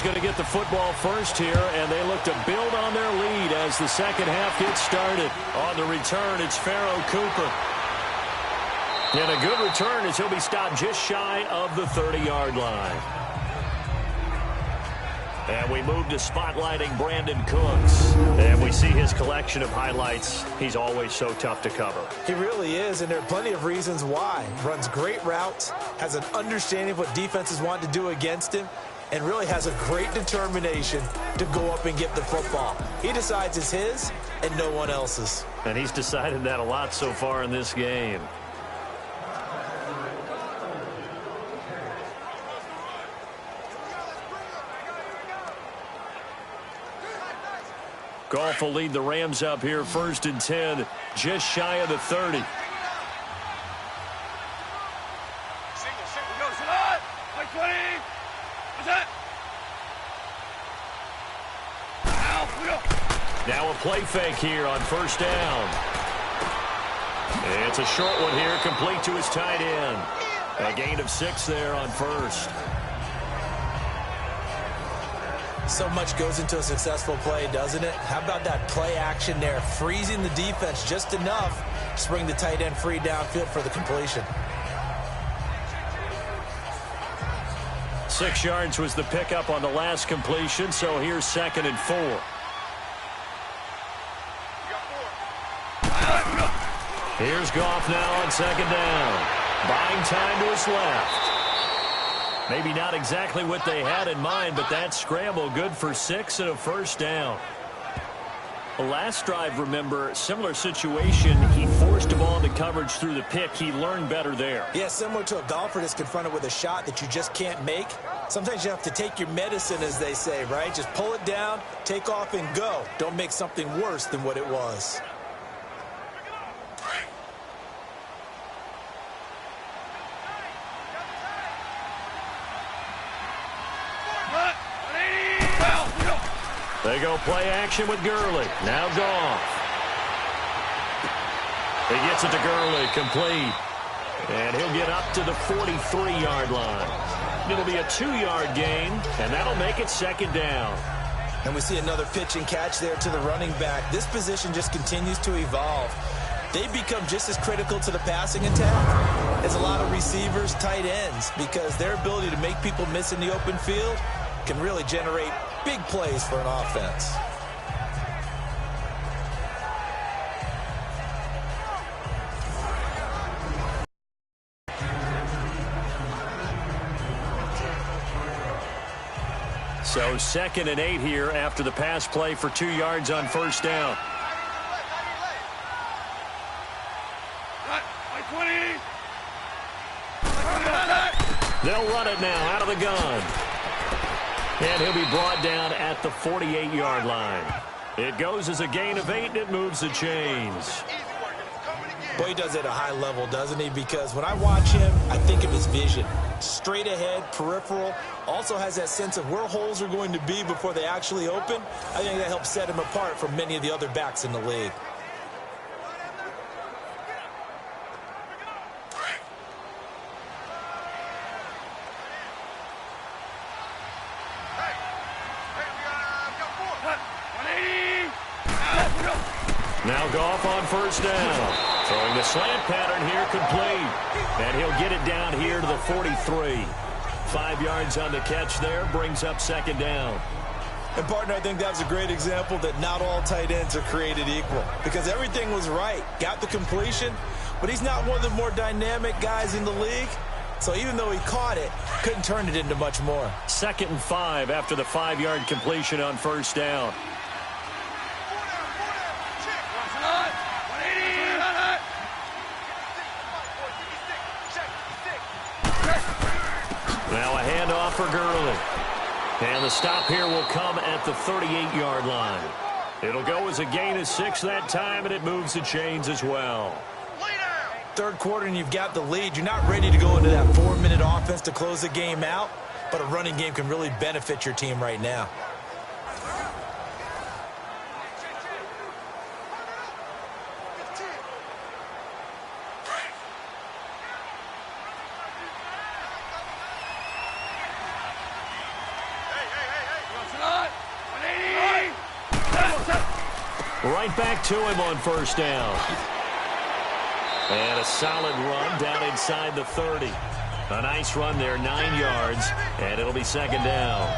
Going to get the football first here, and they look to build on their lead as the second half gets started. On the return, it's Pharaoh Cooper. And a good return as he'll be stopped just shy of the 30-yard line. And we move to spotlighting Brandon Cooks. And we see his collection of highlights. He's always so tough to cover. He really is, and there are plenty of reasons why. Runs great routes, has an understanding of what defenses want to do against him, and really has a great determination to go up and get the football. He decides it's his and no one else's. And he's decided that a lot so far in this game. Goff will lead the Rams up here, 1st and 10, just shy of the 30. Now a play fake here on first down. It's a short one here, complete to his tight end. A gain of 6 there on first. So much goes into a successful play, doesn't it? How about that play action there, freezing the defense just enough to bring the tight end free downfield for the completion. 6 yards was the pickup on the last completion, so here's 2nd and 4. Here's Goff now on 2nd down. Buying time to his left. Maybe not exactly what they had in mind, but that scramble good for 6 and a first down. The last drive, remember, similar situation. He forced a ball into coverage through the pick. He learned better there. Yeah, similar to a golfer that's confronted with a shot that you just can't make. Sometimes you have to take your medicine, as they say, right? Just pull it down, take off, and go. Don't make something worse than what it was. They go play action with Gurley. Now Goff. He gets it to Gurley, complete. And he'll get up to the 43-yard line. It'll be a 2-yard gain, and that'll make it second down. And we see another pitch and catch there to the running back. This position just continues to evolve. They become just as critical to the passing attack as a lot of receivers, tight ends, because their ability to make people miss in the open field can really generate big plays for an offense. So 2nd and 8 here after the pass play for 2 yards on first down. They'll run it now out of the gun. And he'll be brought down at the 48-yard line. It goes as a gain of 8, and it moves the chains. Boy, he does it at a high level, doesn't he? Because when I watch him, I think of his vision. Straight ahead, peripheral. Also has that sense of where holes are going to be before they actually open. I think that helps set him apart from many of the other backs in the league. Now Goff on first down. Throwing the slant pattern here complete. And he'll get it down here to the 43. 5 yards on the catch there, brings up second down. And, partner, I think that was a great example that not all tight ends are created equal. Because everything was right. Got the completion, but he's not one of the more dynamic guys in the league. So even though he caught it, couldn't turn it into much more. 2nd and 5 after the 5-yard completion on first down. Now a handoff for Gurley. And the stop here will come at the 38-yard line. It'll go as a gain of 6 that time, and it moves the chains as well. Third quarter, and you've got the lead. You're not ready to go into that 4-minute offense to close the game out, but a running game can really benefit your team right now. Right back to him on first down. And a solid run down inside the 30. A nice run there, 9 yards, and it'll be second down.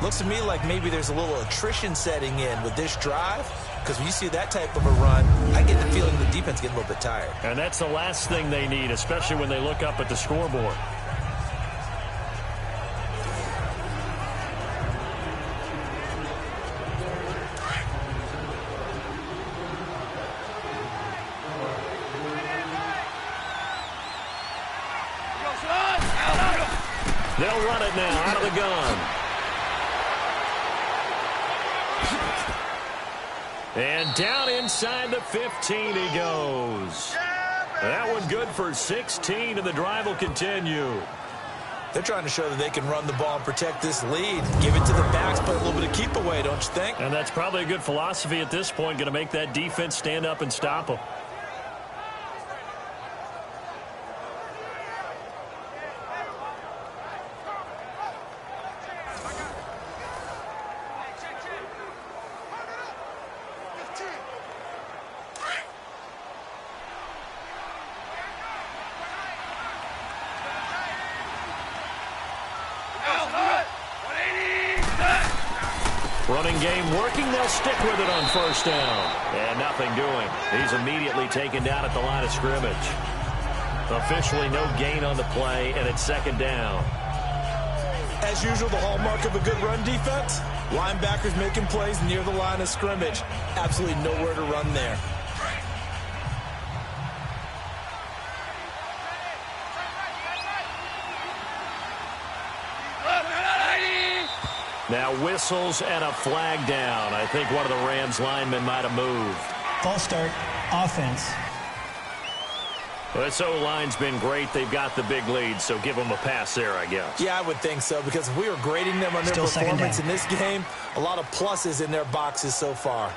Looks to me like maybe there's a little attrition setting in with this drive, because when you see that type of a run, I get the feeling the defense gets a little bit tired. And that's the last thing they need, especially when they look up at the scoreboard. They'll run it now out of the gun. And down inside the 15 he goes. That one good for 16, and the drive will continue. They're trying to show that they can run the ball and protect this lead. Give it to the backs, play a little bit of keep away, don't you think? And that's probably a good philosophy at this point, going to make that defense stand up and stop them. Running game working. They'll stick with it on first down. And nothing doing. He's immediately taken down at the line of scrimmage. Officially no gain on the play, and it's second down. As usual, the hallmark of a good run defense, linebackers making plays near the line of scrimmage. Absolutely nowhere to run there. Now whistles and a flag down. I think one of the Rams linemen might have moved. False start, offense. Well, this O-line's been great. They've got the big lead, so give them a pass there, I guess. Yeah, I would think so, because if we were grading them on their performance in this game, a lot of pluses in their boxes so far.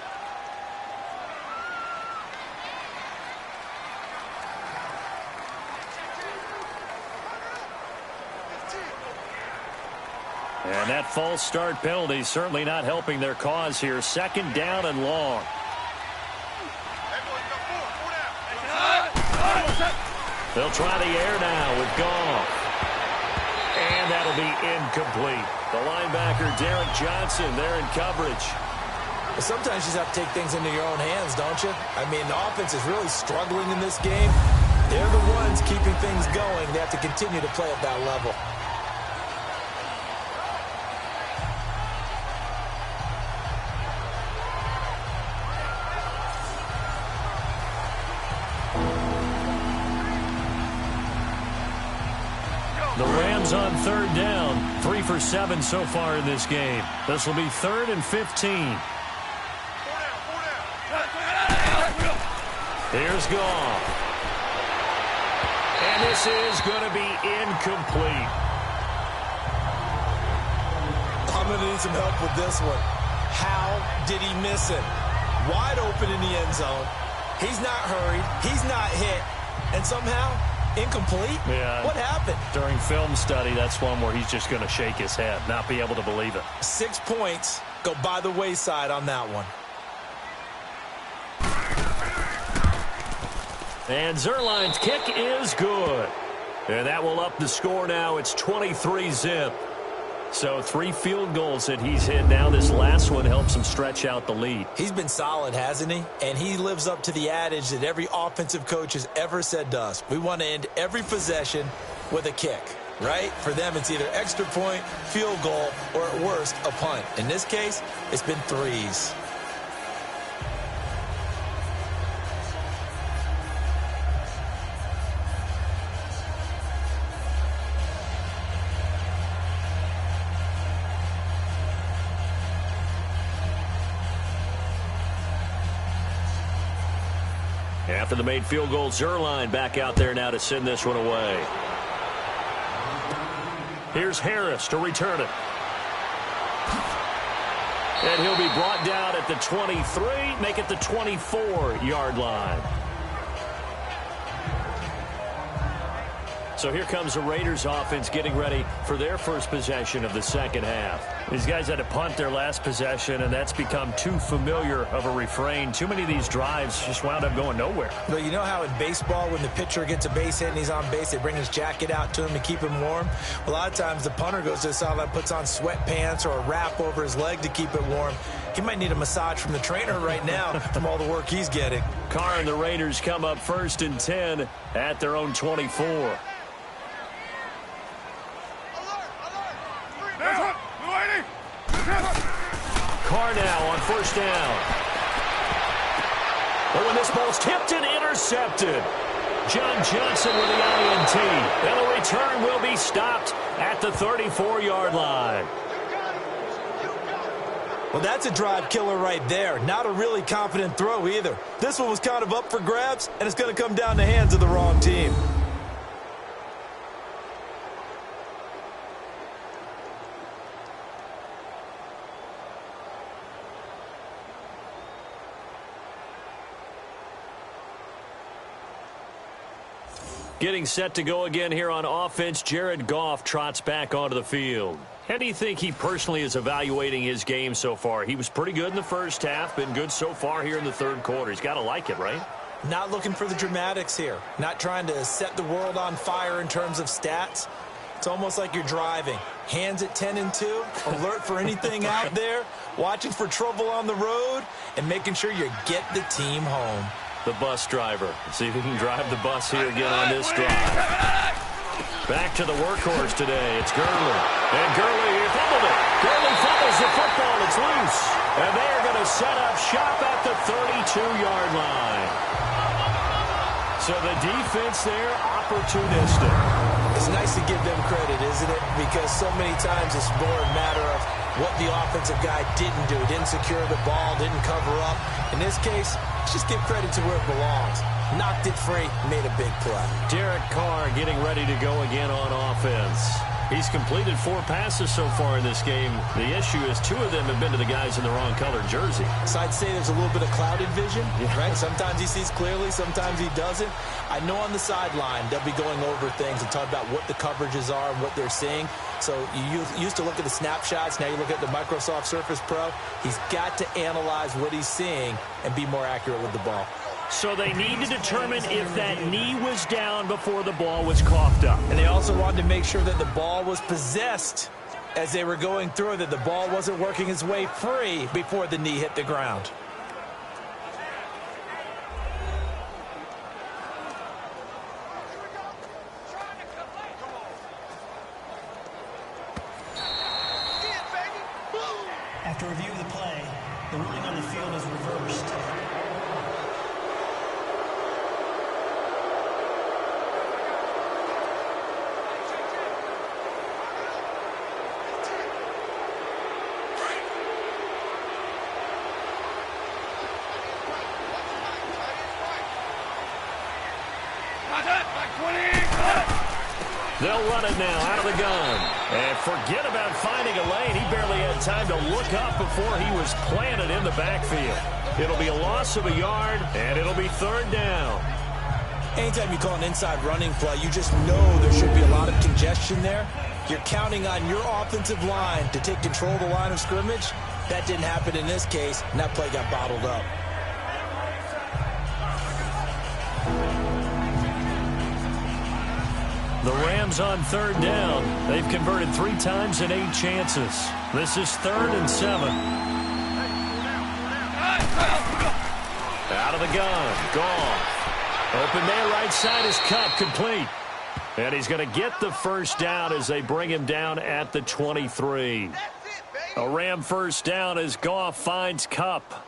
And that false start penalty certainly not helping their cause here. Second down and long. They'll try the air now with Goff. And that'll be incomplete. The linebacker, Derek Johnson, there in coverage. Sometimes you just have to take things into your own hands, don't you? I mean, the offense is really struggling in this game. They're the ones keeping things going. They have to continue to play at that level. The Rams on third down. 3 for 7 so far in this game. This will be 3rd and 15. Here's Goff. And this is going to be incomplete. I'm going to need some help with this one. How did he miss it? Wide open in the end zone. He's not hurried. He's not hit. And somehow, incomplete? Yeah. What happened? During film study, that's one where he's just going to shake his head, not be able to believe it. 6 points go by the wayside on that one. And Zerline's kick is good. And that will up the score now. It's 23-zip. So 3 field goals that he's hit now. This last one helps him stretch out the lead. He's been solid, hasn't he? And he lives up to the adage that every offensive coach has ever said to us. We want to end every possession with a kick, right? For them, it's either extra point, field goal, or at worst, a punt. In this case, it's been 3s. After the made field goal, Zerline back out there now to send this one away. Here's Harris to return it. And he'll be brought down at the 23, make it the 24-yard line. So here comes the Raiders offense getting ready for their first possession of the second half. These guys had to punt their last possession, and that's become too familiar of a refrain. Too many of these drives just wound up going nowhere. But you know how in baseball, when the pitcher gets a base hit and he's on base, they bring his jacket out to him to keep him warm? A lot of times the punter goes to the sideline, puts on sweatpants or a wrap over his leg to keep it warm. He might need a massage from the trainer right now from all the work he's getting. Carr and the Raiders come up 1st and 10 at their own 24. Carr now on 1st down. But when this ball's tipped and intercepted, John Johnson with the INT. And the return will be stopped at the 34-yard line. Well, that's a drive killer right there. Not a really confident throw either. This one was kind of up for grabs, and it's going to come down the hands of the wrong team. Getting set to go again here on offense, Jared Goff trots back onto the field. How do you think he personally is evaluating his game so far? He was pretty good in the first half, been good so far here in the third quarter. He's got to like it, right? Not looking for the dramatics here. Not trying to set the world on fire in terms of stats. It's almost like you're driving. Hands at 10 and 2, alert for anything out there, watching for trouble on the road, and making sure you get the team home. The bus driver. See if he can drive the bus here again on this drive. Back to the workhorse today. It's Gurley. And Gurley fumbled it. Gurley fumbles the football. It's loose. And they are going to set up shop at the 32-yard line. So the defense there, opportunistic. It's nice to give them credit, isn't it? Because so many times it's more a matter of what the offensive guy didn't do. Didn't secure the ball, didn't cover up. In this case, just give credit to where it belongs. Knocked it free, made a big play. Derek Carr getting ready to go again on offense. He's completed 4 passes so far in this game. The issue is 2 of them have been to the guys in the wrong colored jersey. So I'd say there's a little bit of clouded vision, right? Sometimes he sees clearly, sometimes he doesn't. I know on the sideline they'll be going over things and talk about what the coverages are and what they're seeing. So you used to look at the snapshots. Now you look at the Microsoft Surface Pro. He's got to analyze what he's seeing and be more accurate with the ball. So they need to determine if that knee was down before the ball was coughed up. And they also wanted to make sure that the ball was possessed as they were going through, that the ball wasn't working its way free before the knee hit the ground. After review of the play, the ruling on the field is reversed. They'll run it now out of the gun. And forget about finding a lane. He barely had time to look up before he was planted in the backfield. It'll be a loss of a yard, and it'll be 3rd down. Anytime you call an inside running play, you just know there should be a lot of congestion there. You're counting on your offensive line to take control of the line of scrimmage. That didn't happen in this case, and that play got bottled up. The Rams on 3rd down. They've converted 3 times in 8 chances. This is 3rd and 7. Out of the gun. Gone. Open man right side is Cup, complete. And he's going to get the 1st down as they bring him down at the 23. A Ram 1st down as Goff finds Cup.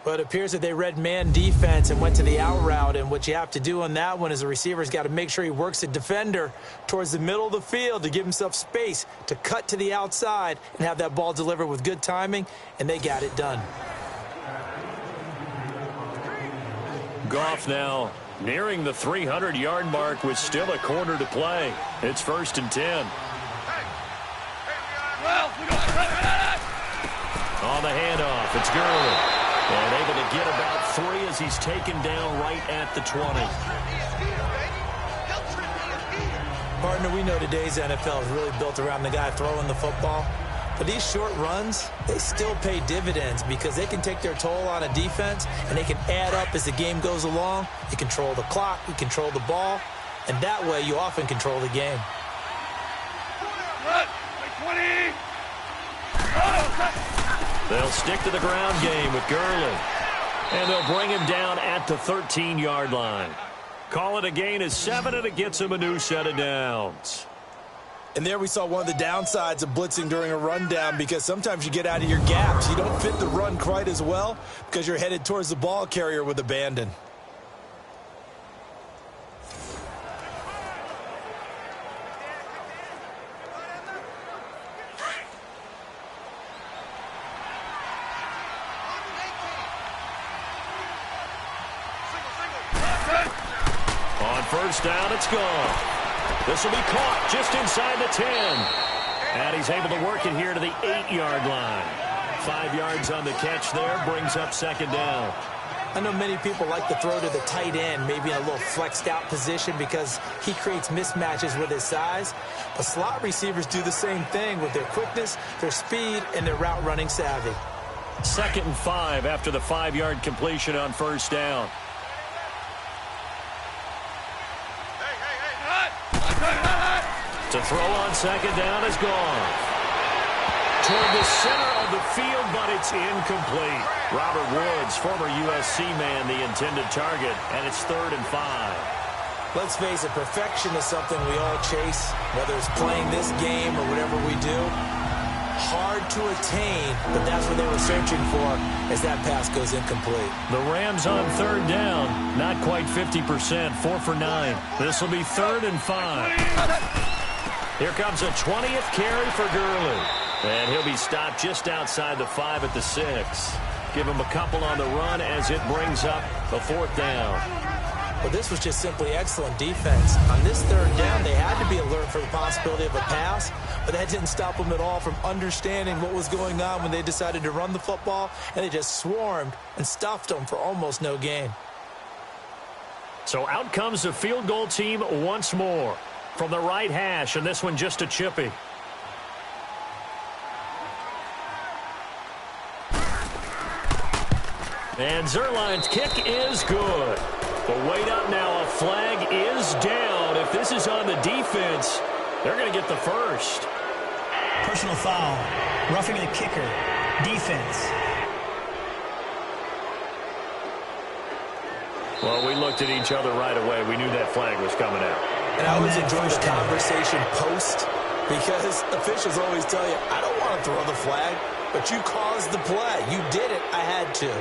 But it appears that they read man defense and went to the out route. And what you have to do on that one is the receiver's got to make sure he works the defender towards the middle of the field to give himself space to cut to the outside and have that ball delivered with good timing, and they got it done. Goff now nearing the 300-yard mark with still a quarter to play. It's 1st and 10. On the handoff, it's Gurley. And able to get about 3 as he's taken down right at the 20. Partner, we know today's NFL is really built around the guy throwing the football. But these short runs, they still pay dividends because they can take their toll on a defense and they can add up as the game goes along. You control the clock, you control the ball, and that way you often control the game. They'll stick to the ground game with Gurley. And they'll bring him down at the 13-yard line. Call it a gain of 7, and it gets him a new set of downs. And there we saw one of the downsides of blitzing during a rundown because sometimes you get out of your gaps. You don't fit the run quite as well because you're headed towards the ball carrier with abandon. On 1st down, it's gone. This will be caught just inside the 10. And he's able to work it here to the 8-yard line. 5 yards on the catch there, brings up 2nd down. I know many people like to throw to the tight end, maybe in a little flexed out position because he creates mismatches with his size. But slot receivers do the same thing with their quickness, their speed, and their route running savvy. 2nd and 5 after the 5-yard completion on 1st down. To throw on 2nd down is gone. Toward the center of the field, but it's incomplete. Robert Woods, former USC man, the intended target, and it's 3rd and 5. Let's face it, perfection is something we all chase, whether it's playing this game or whatever we do. Hard to attain, but that's what they were searching for as that pass goes incomplete. The Rams on third down, not quite 50%, 4 for 9. This will be 3rd and 5. Here comes a 20th carry for Gurley. And he'll be stopped just outside the 5 at the 6. Give him a couple on the run as it brings up a 4th down. Well, this was just simply excellent defense. On this 3rd down, they had to be alert for the possibility of a pass, but that didn't stop them at all from understanding what was going on when they decided to run the football, and they just swarmed and stuffed them for almost no gain. So out comes the field goal team once more from the right hash, and this one just a chippy. And Zerline's kick is good. The weight up now, a flag is down. If this is on the defense, they're going to get the first. Personal foul. Roughing the kicker. Defense. Well, we looked at each other right away. We knew that flag was coming out. And I always enjoy the conversation post because officials always tell you, I don't want to throw the flag, but you caused the play. You did it. I had to.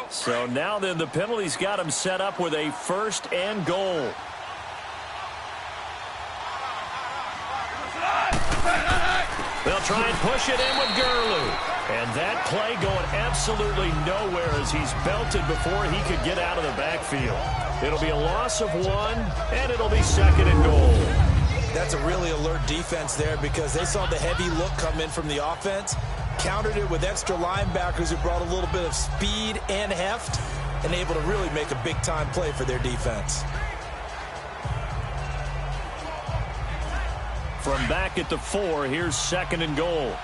So now then the penalty's got him set up with a 1st and goal. They'll try and push it in with Gurley. And that play going absolutely nowhere as he's belted before he could get out of the backfield. It'll be a loss of 1, and it'll be 2nd and goal. That's a really alert defense there because they saw the heavy look come in from the offense, countered it with extra linebackers who brought a little bit of speed and heft, and able to really make a big-time play for their defense. From back at the 4, here's 2nd and goal.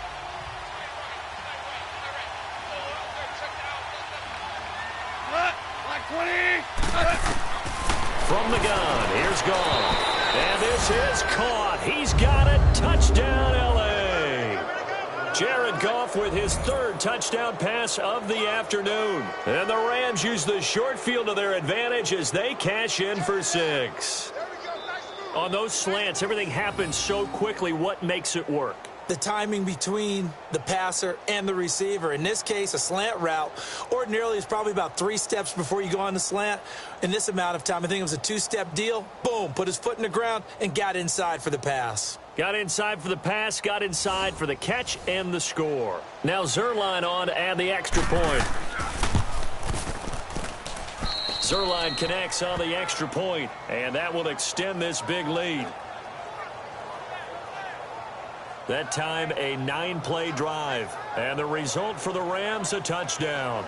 From the gun, here's Goff. And this is caught. He's got it. Touchdown, L.A. Jared Goff with his 3rd touchdown pass of the afternoon. And the Rams use the short field to their advantage as they cash in for 6. On those slants, everything happens so quickly. What makes it work? The timing between the passer and the receiver. In this case, a slant route ordinarily is probably about 3 steps before you go on the slant. In this amount of time, I think it was a 2-step deal. Boom, put his foot in the ground and got inside for the pass. Got inside for the pass, got inside for the catch and the score. Now Zerline on to add the extra point. Zerline connects on the extra point, and that will extend this big lead. That time, a 9-play drive. And the result for the Rams, a touchdown.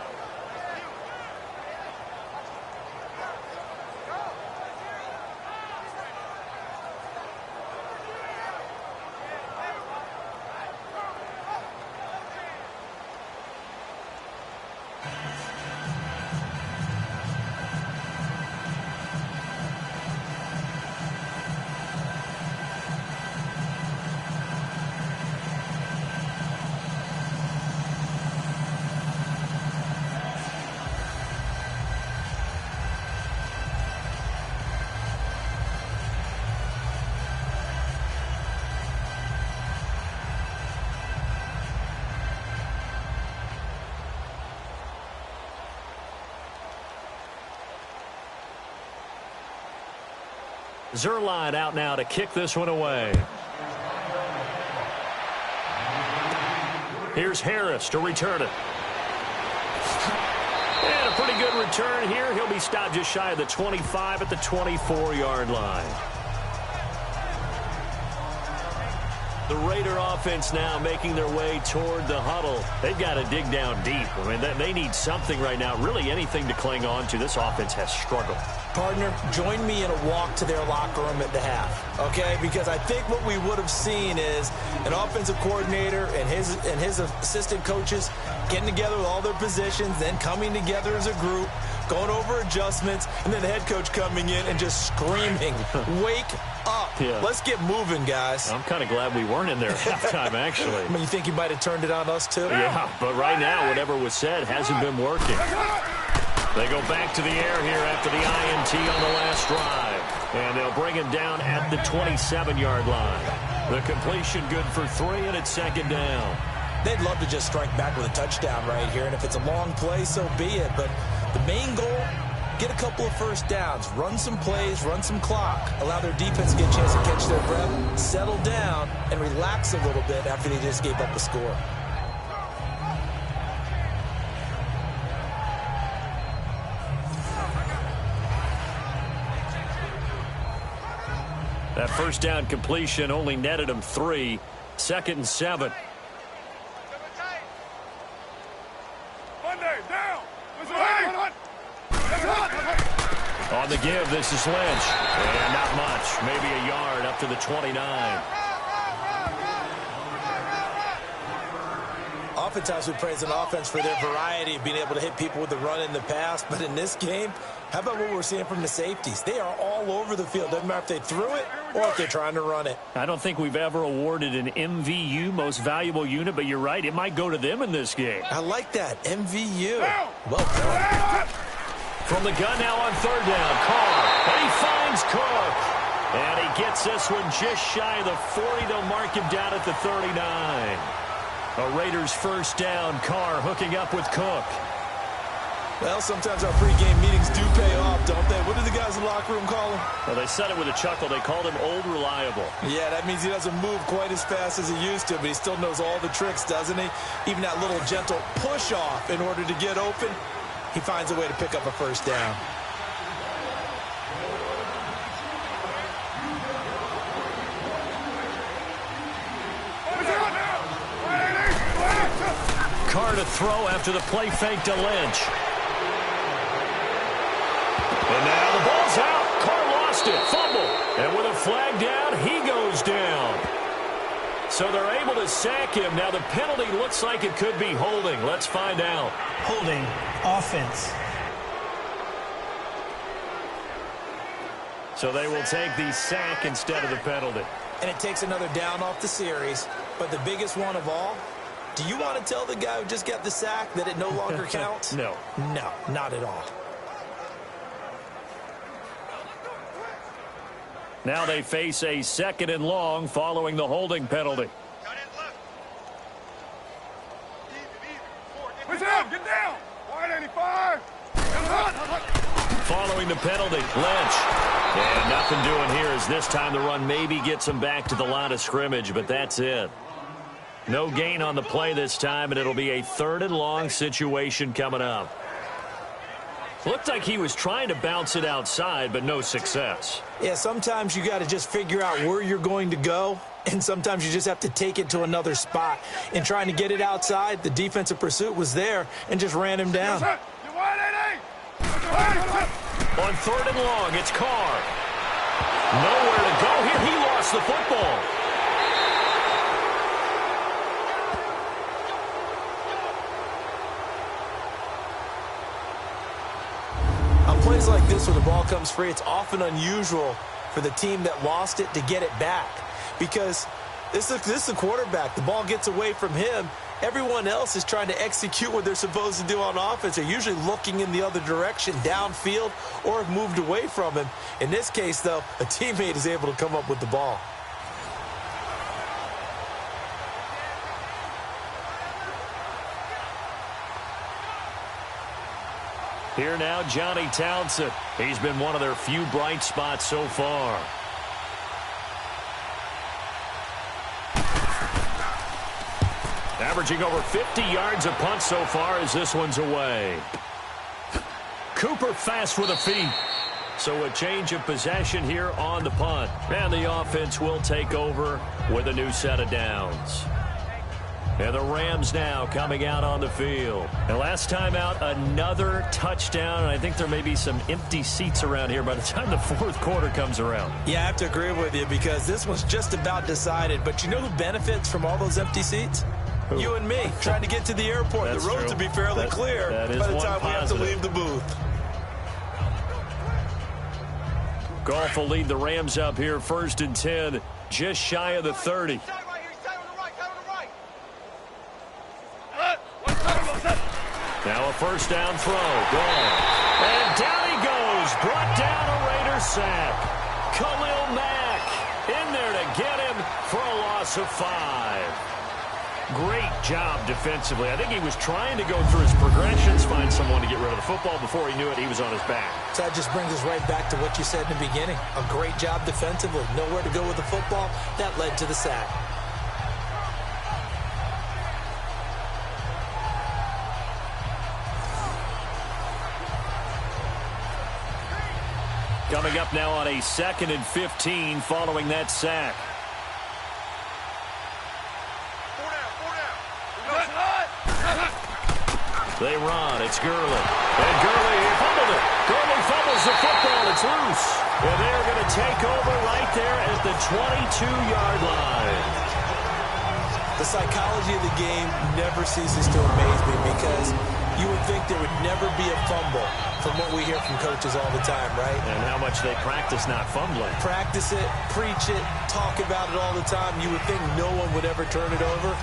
Zerline out now to kick this one away. Here's Harris to return it. And a pretty good return here. He'll be stopped just shy of the 25 at the 24-yard line. The Raider offense now making their way toward the huddle. They've got to dig down deep. I mean, they need something right now, really anything to cling on to. This offense has struggled. Partner, join me in a walk to their locker room at the half, okay? Because I think what we would have seen is an offensive coordinator and his assistant coaches getting together with all their positions, then coming together as a group, going over adjustments, and then the head coach coming in and just screaming, wake up. Yeah. Let's get moving, guys. I'm kind of glad we weren't in there at halftime, actually. I mean, you think he might have turned it on us, too? Yeah, but right now, whatever was said hasn't been working. They go back to the air here after the INT on the last drive. And they'll bring him down at the 27-yard line. The completion good for 3, and it's second down. They'd love to just strike back with a touchdown right here. And if it's a long play, so be it. But the main goal, get a couple of first downs, run some plays, run some clock, allow their defense to get a chance to catch their breath, settle down, and relax a little bit after they just gave up a score. That first down completion only netted him 3. 2nd and 7. On the give, this is Lynch. And not much. Maybe a yard up to the 29. Oftentimes we praise an offense for their variety of being able to hit people with the run in the pass. But in this game, how about what we're seeing from the safeties? They are all over the field. Doesn't matter if they threw it or if they're trying to run it. I don't think we've ever awarded an MVU, most valuable unit, but you're right. It might go to them in this game. I like that. MVU. Well done. From the gun now on 3rd down. Carr. And he finds Cook. And he gets this one just shy of the 40. They'll mark him down at the 39. A Raiders first down. Carr hooking up with Cook. Well, sometimes our pregame meetings do pay off, don't they? What do the guys in the locker room call him? Well, they said it with a chuckle. They called him Old Reliable. Yeah, that means he doesn't move quite as fast as he used to, but he still knows all the tricks, doesn't he? Even that little gentle push-off in order to get open, he finds a way to pick up a first down. Carr to throw after the play fake to Lynch. And now the ball's out. Carr lost it. Fumble. And with a flag down, he goes down. So they're able to sack him. Now the penalty looks like it could be holding. Let's find out. Holding. Offense. So they will take the sack instead of the penalty. And it takes another down off the series. But the biggest one of all, do you want to tell the guy who just got the sack that it no longer counts? No. No, not at all. Now they face a 2nd and long following the holding penalty. Get down! Get down! Wide 85! Following the penalty, Lynch. And nothing doing here as this time the run maybe gets him back to the line of scrimmage, but that's it. No gain on the play this time, and it'll be a 3rd and long situation coming up. Looked like he was trying to bounce it outside, but no success. Yeah, sometimes you got to just figure out where you're going to go, and sometimes you just have to take it to another spot. In trying to get it outside, the defensive pursuit was there and just ran him down. On 3rd and long, it's Carr. Nowhere to go here. He lost the football. Plays like this where the ball comes free, it's often unusual for the team that lost it to get it back, because this is a quarterback. The ball gets away from him. Everyone else is trying to execute what they're supposed to do on offense. They're usually looking in the other direction, downfield, or have moved away from him. In this case, though, a teammate is able to come up with the ball. Here now, Johnny Townsend. He's been one of their few bright spots so far. Averaging over 50 yards a punt so far as this one's away. Cooper fast with a feet. So a change of possession here on the punt. And the offense will take over with a new set of downs. And the Rams now coming out on the field. And last time out, another touchdown. And I think there may be some empty seats around here by the time the fourth quarter comes around. Yeah, I have to agree with you because this one's just about decided. But you know who benefits from all those empty seats? Who? You and me, trying to get to the airport. The roads will be fairly clear by the time we have to leave the booth. Goff will lead the Rams up here, 1st and 10, just shy of the 30. Now a first down throw. Gone. And down he goes. Brought down a Raider sack. Khalil Mack in there to get him for a loss of 5. Great job defensively. I think he was trying to go through his progressions, find someone to get rid of the football. Before he knew it, he was on his back. So that just brings us right back to what you said in the beginning. A great job defensively. Nowhere to go with the football. That led to the sack. Coming up now on a 2nd and 15 following that sack. They run. It's Gurley. And Gurley fumbled it. Gurley fumbles the football. It's loose. And they're going to take over right there at the 22-yard line. The psychology of the game never ceases to amaze me because you would think there would never be a fumble from what we hear from coaches all the time, right? And how much they practice not fumbling. Practice it, preach it, talk about it all the time. You would think no one would ever turn it over.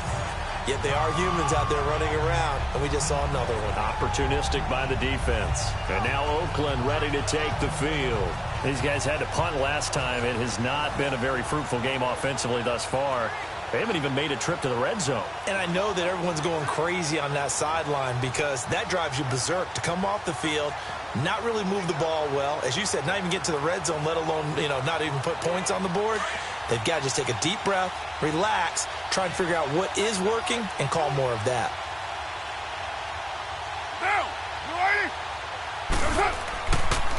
Yet they are humans out there running around, and we just saw another one. Opportunistic by the defense. And now Oakland ready to take the field. These guys had to punt last time. It has not been a very fruitful game offensively thus far. They haven't even made a trip to the red zone. And I know that everyone's going crazy on that sideline because that drives you berserk to come off the field, not really move the ball well. As you said, not even get to the red zone, let alone, not even put points on the board. They've got to just take a deep breath, relax, try and figure out what is working, and call more of that.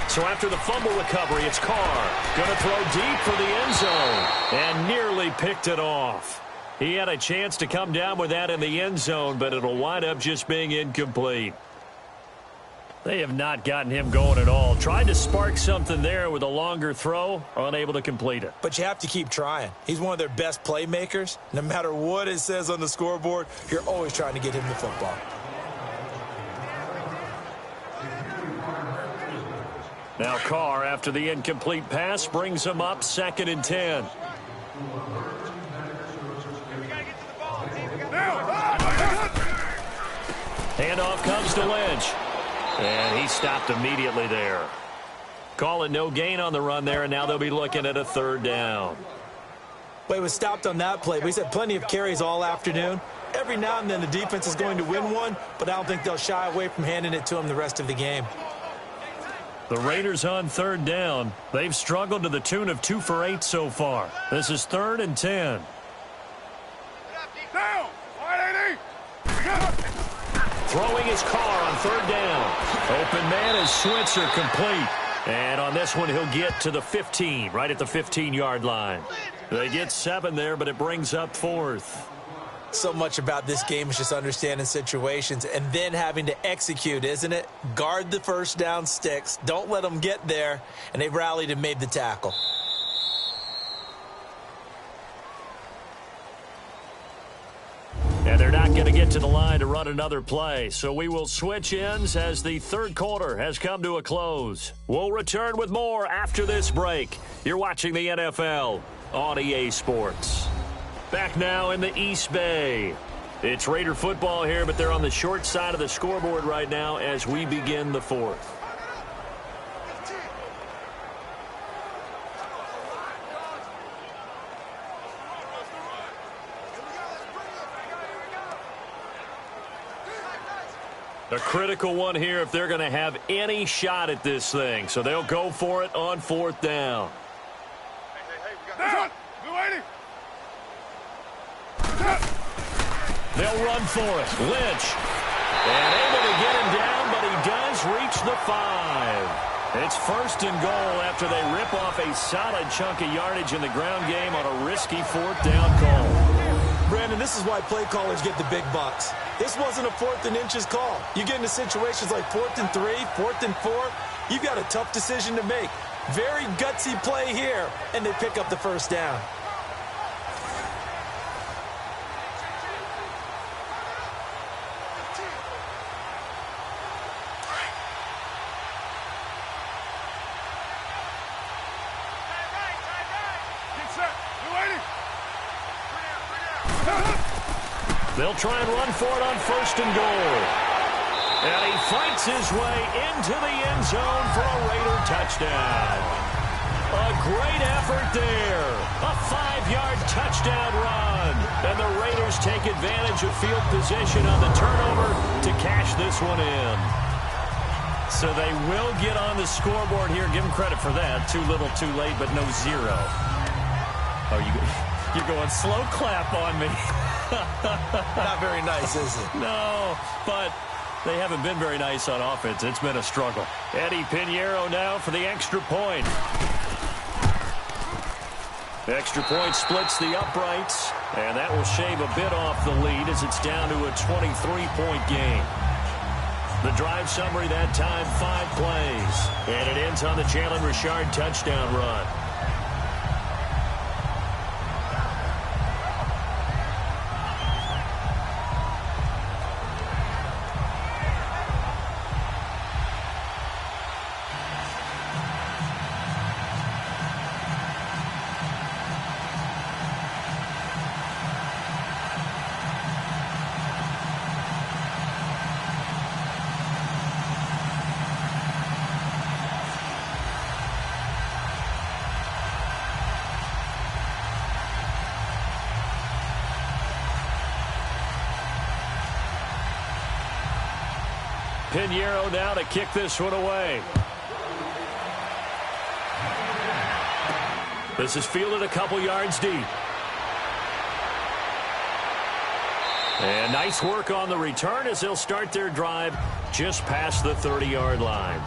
So after the fumble recovery, it's Carr. Going to throw deep for the end zone. And nearly picked it off. He had a chance to come down with that in the end zone, but it'll wind up just being incomplete. They have not gotten him going at all. Tried to spark something there with a longer throw, unable to complete it. But you have to keep trying. He's one of their best playmakers. No matter what it says on the scoreboard, you're always trying to get him the football. Now Carr, after the incomplete pass, brings him up 2nd and 10. Handoff comes to Lynch. And he stopped immediately there. Call it no gain on the run there, and now they'll be looking at a 3rd down. Well, he was stopped on that play, but he's had plenty of carries all afternoon. Every now and then the defense is going to win one, but I don't think they'll shy away from handing it to him the rest of the game. The Raiders on 3rd down. They've struggled to the tune of 2 for 8 so far. This is 3rd and 10. Down! 180! Throwing his Carr on 3rd down. Open man is Switzer, complete. And on this one, he'll get to the 15, right at the 15-yard line. They get 7 there, but it brings up 4th. So much about this game is just understanding situations and then having to execute, isn't it? Guard the first down sticks. Don't let them get there. And they rallied and made the tackle. And they're not going to get to the line to run another play. So we will switch ends as the 3rd quarter has come to a close. We'll return with more after this break. You're watching the NFL on EA Sports. Back now in the East Bay. It's Raider football here, but they're on the short side of the scoreboard right now as we begin the 4th. A critical one here if they're going to have any shot at this thing. So they'll go for it on 4th down. Down! They'll run for it. Lynch. And able to get him down, but he does reach the 5. It's first and goal after they rip off a solid chunk of yardage in the ground game on a risky fourth down call. Brandon, this is why play callers get the big bucks. This wasn't a 4th and inches call. You get into situations like 4th and 3, 4th and 4. You've got a tough decision to make. Very gutsy play here, and they pick up the first down. They'll try and run for it on first and goal. And he fights his way into the end zone for a Raider touchdown. A great effort there. A 5-yard touchdown run. And the Raiders take advantage of field position on the turnover to cash this one in. So they will get on the scoreboard here. Give them credit for that. Too little, too late, but no zero. Oh, you're going slow clap on me. Not very nice, is it? No, but they haven't been very nice on offense. It's been a struggle. Eddie Pinheiro now for the extra point. Extra point splits the uprights, and that will shave a bit off the lead as it's down to a 23-point game. The drive summary that time, 5 plays. And it ends on the Jalen Richard touchdown run. Pinheiro now to kick this one away. This is fielded a couple yards deep. And nice work on the return as they'll start their drive just past the 30-yard line.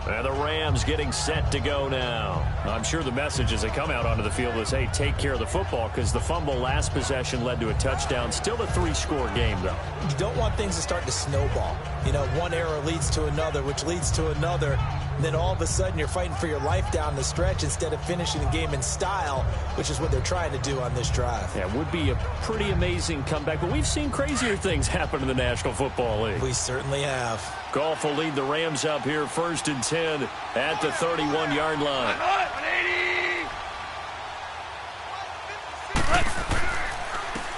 And the Rams getting set to go now. I'm sure the message as they come out onto the field was, hey, take care of the football, because the fumble last possession led to a touchdown. Still a 3-score game, though. You don't want things to start to snowball. You know, one error leads to another, which leads to another. And then all of a sudden you're fighting for your life down the stretch instead of finishing the game in style, which is what they're trying to do on this drive. Yeah, it would be a pretty amazing comeback, but we've seen crazier things happen in the National Football League. We certainly have. Goff will lead the Rams up here first and 10 at the 31-yard line.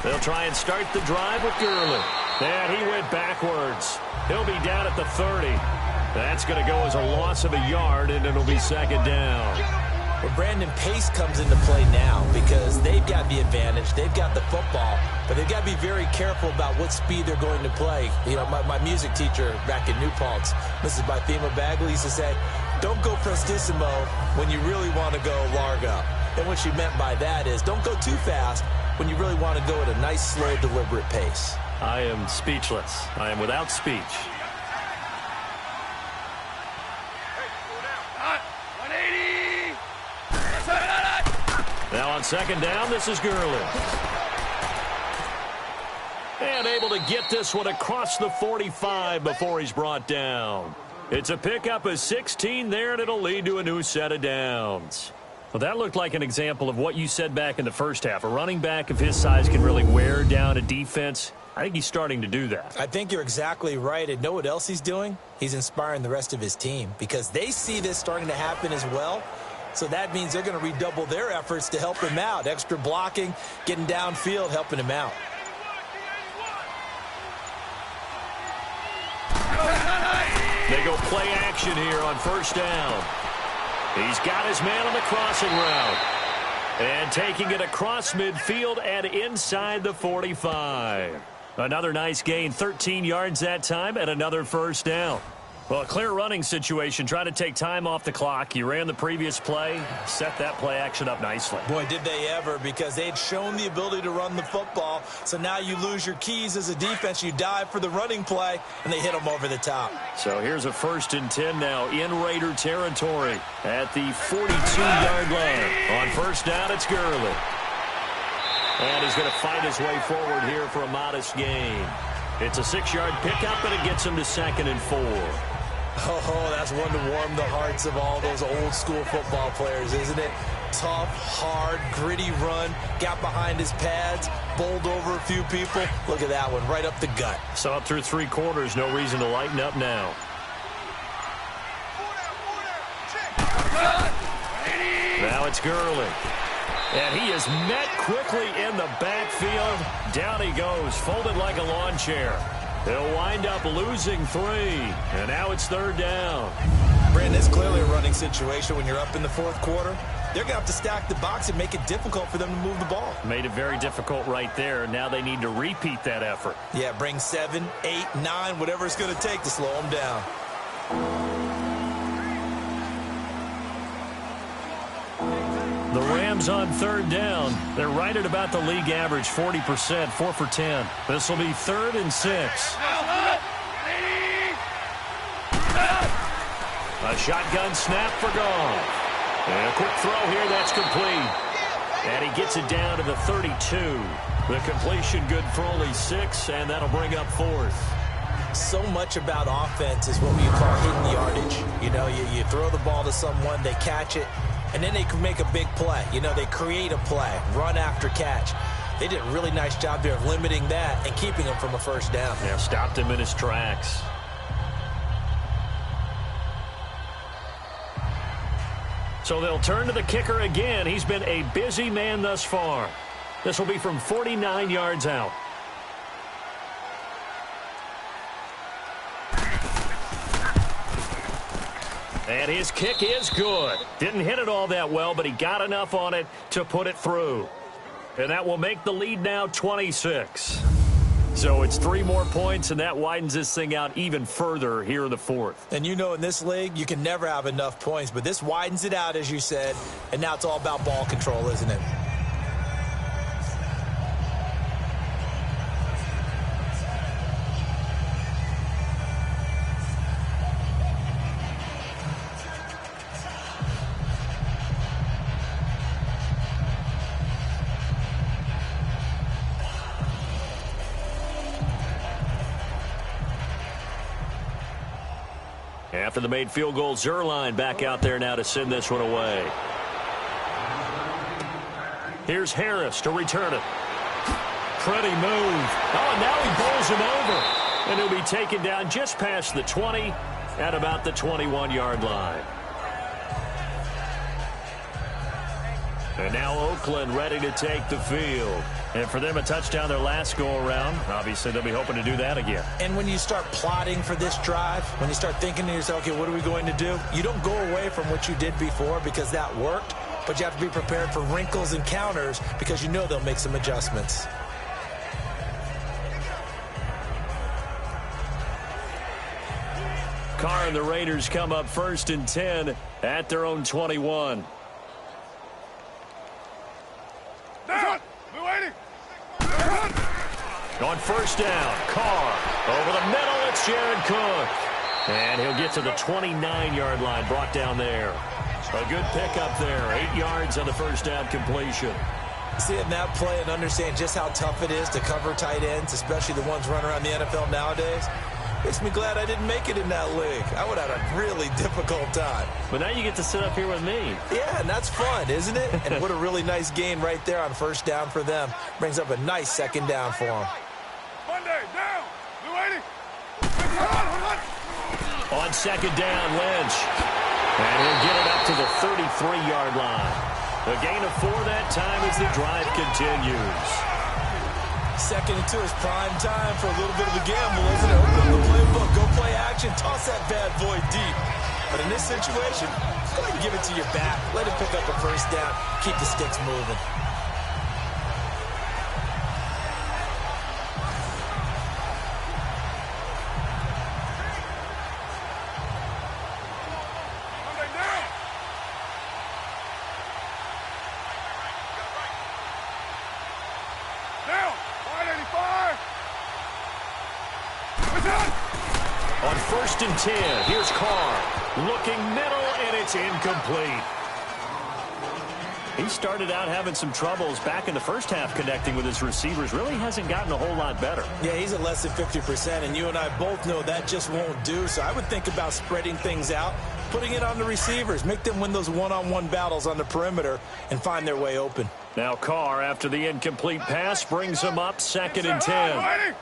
They'll try and start the drive with Gurley. And he went backwards. He'll be down at the 30. That's going to go as a loss of a yard, and it'll be second down. Well, Brandon, pace comes into play now because they've got the advantage. They've got the football, but they've got to be very careful about what speed they're going to play. You know, my music teacher back in New Paltz, Mrs. Bythema Bagley, used to say, don't go prestissimo when you really want to go largo. And what she meant by that is don't go too fast when you really want to go at a nice, slow, deliberate pace. I am speechless. I am without speech. Now on second down, this is Gurley. And able to get this one across the 45 before he's brought down. It's a pickup of 16 there, and it'll lead to a new set of downs. Well, that looked like an example of what you said back in the first half. A running back of his size can really wear down a defense. I think he's starting to do that. I think you're exactly right. And know what else he's doing? He's inspiring the rest of his team because they see this starting to happen as well. So that means they're going to redouble their efforts to help him out. Extra blocking, getting downfield, helping him out. They go play action here on first down. He's got his man on the crossing route. And taking it across midfield and inside the 45. Another nice gain, 13 yards that time, and another first down. Well, a clear running situation. Try to take time off the clock. You ran the previous play, set that play action up nicely. Boy, did they ever, because they'd shown the ability to run the football. So now you lose your keys as a defense. You dive for the running play, and they hit them over the top. So here's a 1st and 10 now in Raider territory at the 42-yard line. On 1st down, it's Gurley. And he's going to fight his way forward here for a modest gain. It's a 6-yard pickup, and it gets him to 2nd and 4. Oh, that's one to warm the hearts of all those old-school football players, isn't it? Tough, hard, gritty run, got behind his pads, bowled over a few people. Look at that one, right up the gut. So up through 3 quarters, no reason to lighten up now. Now it's Gurley. And he is met quickly in the backfield. Down he goes, folded like a lawn chair. They'll wind up losing 3, and now it's 3rd down. Brandon, it's clearly a running situation when you're up in the 4th quarter. They're going to have to stack the box and make it difficult for them to move the ball. Made it very difficult right there. Now they need to repeat that effort. Yeah, bring 7, 8, 9, whatever it's going to take to slow them down. The Rams on 3rd down. They're right at about the league average, 40%, 4 for 10. This will be 3rd and 6. A shotgun snap for Goff. And a quick throw here, that's complete. And he gets it down to the 32. The completion good for only 6, and that'll bring up 4th. So much about offense is what we call hidden yardage. You know, you throw the ball to someone, they catch it, and then they can make a big play. You know, they create a play, run after catch. They did a really nice job there of limiting that and keeping him from a 1st down. Yeah, stopped him in his tracks. So they'll turn to the kicker again. He's been a busy man thus far. This will be from 49 yards out. And his kick is good. Didn't hit it all that well, but he got enough on it to put it through. And that will make the lead now 26. So it's 3 more points, and that widens this thing out even further here in the 4th. And you know in this league, you can never have enough points, but this widens it out, as you said, and now it's all about ball control, isn't it? After the made field goal, Zerline back out there now to send this one away. Here's Harris to return it. Pretty move. Oh, and now he bowls him over. And he'll be taken down just past the 20 at about the 21-yard line. And now Oakland ready to take the field. And for them, a touchdown their last go-around. Obviously, they'll be hoping to do that again. And when you start plotting for this drive, when you start thinking to yourself, okay, what are we going to do? You don't go away from what you did before because that worked, but you have to be prepared for wrinkles and counters because you know they'll make some adjustments. Carr and the Raiders come up 1st and 10 at their own 21. On 1st down, Carr. Over the middle, it's Jared Cook. And he'll get to the 29-yard line, brought down there. A good pickup there, 8 yards on the 1st down completion. Seeing that play and understand just how tough it is to cover tight ends, especially the ones running around the NFL nowadays, makes me glad I didn't make it in that league. I would have had a really difficult time. But now you get to sit up here with me. Yeah, and that's fun, isn't it? And what a really nice gain right there on 1st down for them. Brings up a nice 2nd down for them. Monday, down. Blue 80. On 2nd down, Lynch. And he'll get it up to the 33-yard line. A gain of 4 that time as the drive continues. 2nd and 2 is prime time for a little bit of a gamble, isn't it? Open up the playbook, go play action, toss that bad boy deep. But in this situation, go ahead and give it to your back. Let him pick up a 1st down. Keep the sticks moving. First and 10. Here's Carr. Looking middle, and it's incomplete. He started out having some troubles back in the first half connecting with his receivers. Really hasn't gotten a whole lot better. Yeah, he's at less than 50%, and you and I both know that just won't do. So I would think about spreading things out, putting it on the receivers, make them win those one-on-one battles on the perimeter and find their way open. Now Carr, after the incomplete pass, brings him up 2nd and 10.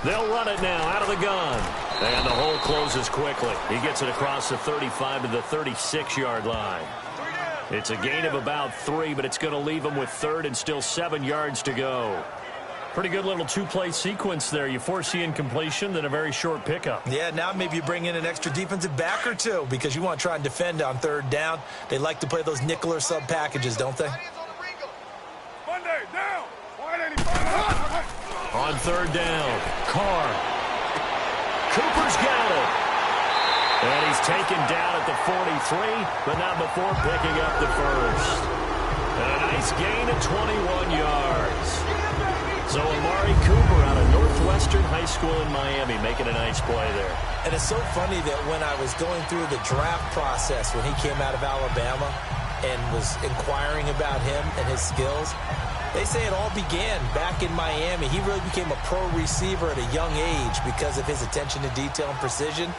They'll run it now out of the gun. And the hole closes quickly. He gets it across the 35 to the 36-yard line. It's a gain of about 3, but it's going to leave him with 3rd and still 7 yards to go. Pretty good little two-play sequence there. You force the incompletion, then a very short pickup. Yeah, now maybe you bring in an extra defensive back or two because you want to try and defend on 3rd down. They like to play those nickel or sub packages, don't they? Monday, down. Wide 85. On 3rd down, Carr. Cooper's got it. And he's taken down at the 43, but not before picking up the first. And a nice gain of 21 yards. So Amari Cooper out of Northwestern High School in Miami making a nice play there. And it's so funny that when I was going through the draft process when he came out of Alabama and was inquiring about him and his skills, they say it all began back in Miami. He really became a pro receiver at a young age because of his attention to detail and precision.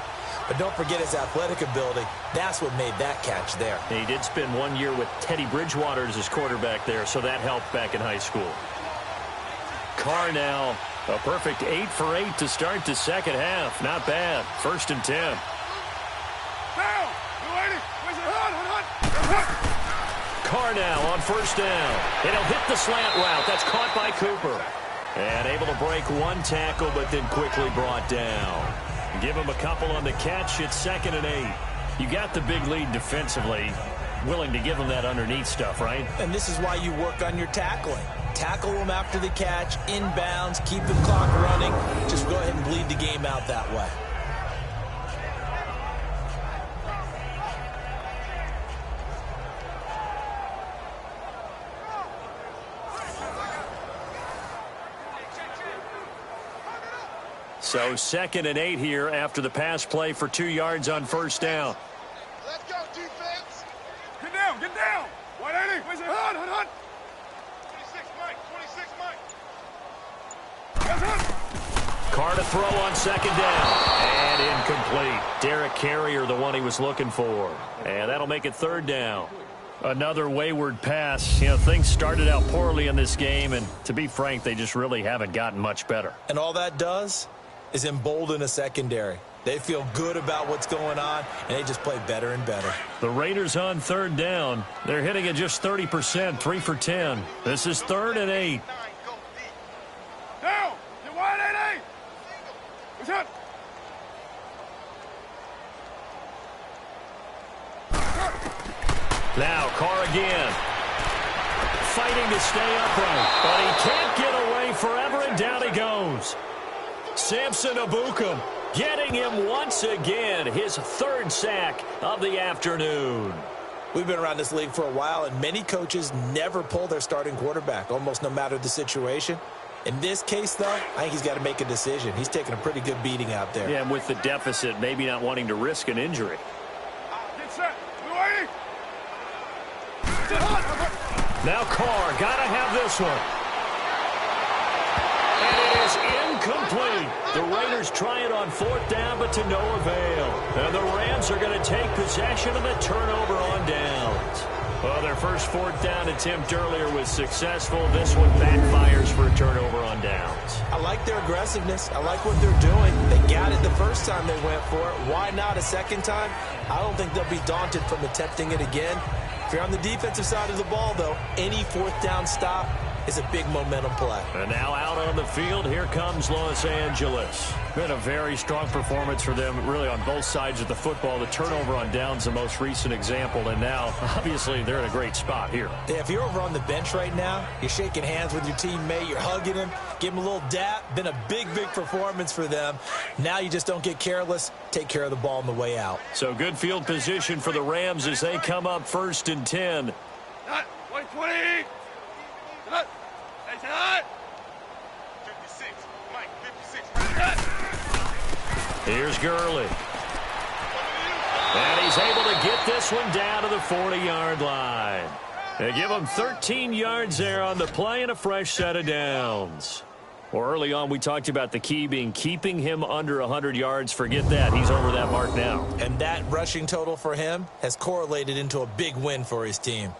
But don't forget his athletic ability. That's what made that catch there. And he did spend 1 year with Teddy Bridgewater as his quarterback there, so that helped back in high school. Carr now, a perfect 8 for 8 to start the second half. Not bad. 1st and 10. Down. 280. Hut. Carr now on 1st down. And he'll hit the slant route. That's caught by Cooper. And able to break one tackle, but then quickly brought down. Give him a couple on the catch. It's 2nd and 8. You got the big lead defensively. Willing to give him that underneath stuff, right? And this is why you work on your tackling. Tackle him after the catch, inbounds, keep the clock running. Just go ahead and bleed the game out that way. So 2nd and 8 here after the pass play for 2 yards on 1st down. Let's go, defense. Get down, get down. 180. Where's it? Hut. 26, Mike. 26, Mike. Yes, Hut. Carr to throw on 2nd down. And incomplete. Derek Carrier, the one he was looking for. And that'll make it 3rd down. Another wayward pass. You know, things started out poorly in this game, and to be frank, they just really haven't gotten much better. And all that does is embolden a secondary. They feel good about what's going on, and they just play better and better. The Raiders on 3rd down. They're hitting at just 30%, 3 for 10. This is 3rd and 8. Down. Get 180. What's up? Now Carr again. Fighting to stay upright, but he can't get away forever, and down he goes. Samson Ebukam getting him once again, his 3rd sack of the afternoon. We've been around this league for a while, and many coaches never pull their starting quarterback, almost no matter the situation. In this case, though, I think he's got to make a decision. He's taking a pretty good beating out there. Yeah, and with the deficit, maybe not wanting to risk an injury. Get set. 280. Now Carr, got to have this one. And it is incomplete. The Raiders try it on 4th down, but to no avail. And the Rams are going to take possession of the turnover on downs. Well, their first 4th down attempt earlier was successful. This one backfires for a turnover on downs. I like their aggressiveness. I like what they're doing. They got it the first time they went for it. Why not a second time? I don't think they'll be daunted from attempting it again. If you're on the defensive side of the ball, though, any 4th down stop is a big momentum play. And now out on the field, here comes Los Angeles. Been a very strong performance for them, really, on both sides of the football. The turnover on downs, the most recent example, and now, obviously, they're in a great spot here. Yeah, if you're over on the bench right now, you're shaking hands with your teammate, you're hugging him, give him a little dap. Been a big performance for them. Now you just don't get careless. Take care of the ball on the way out. So good field position for the Rams as they come up 1st and 10. Hut. 120. Hut. Hey, hut. 56. Mike, 56. Hut. Here's Gurley. And he's able to get this one down to the 40-yard line. They give him 13 yards there on the play and a fresh set of downs. Well, early on, we talked about the key being keeping him under 100 yards. Forget that. He's over that mark now. And that rushing total for him has correlated into a big win for his team.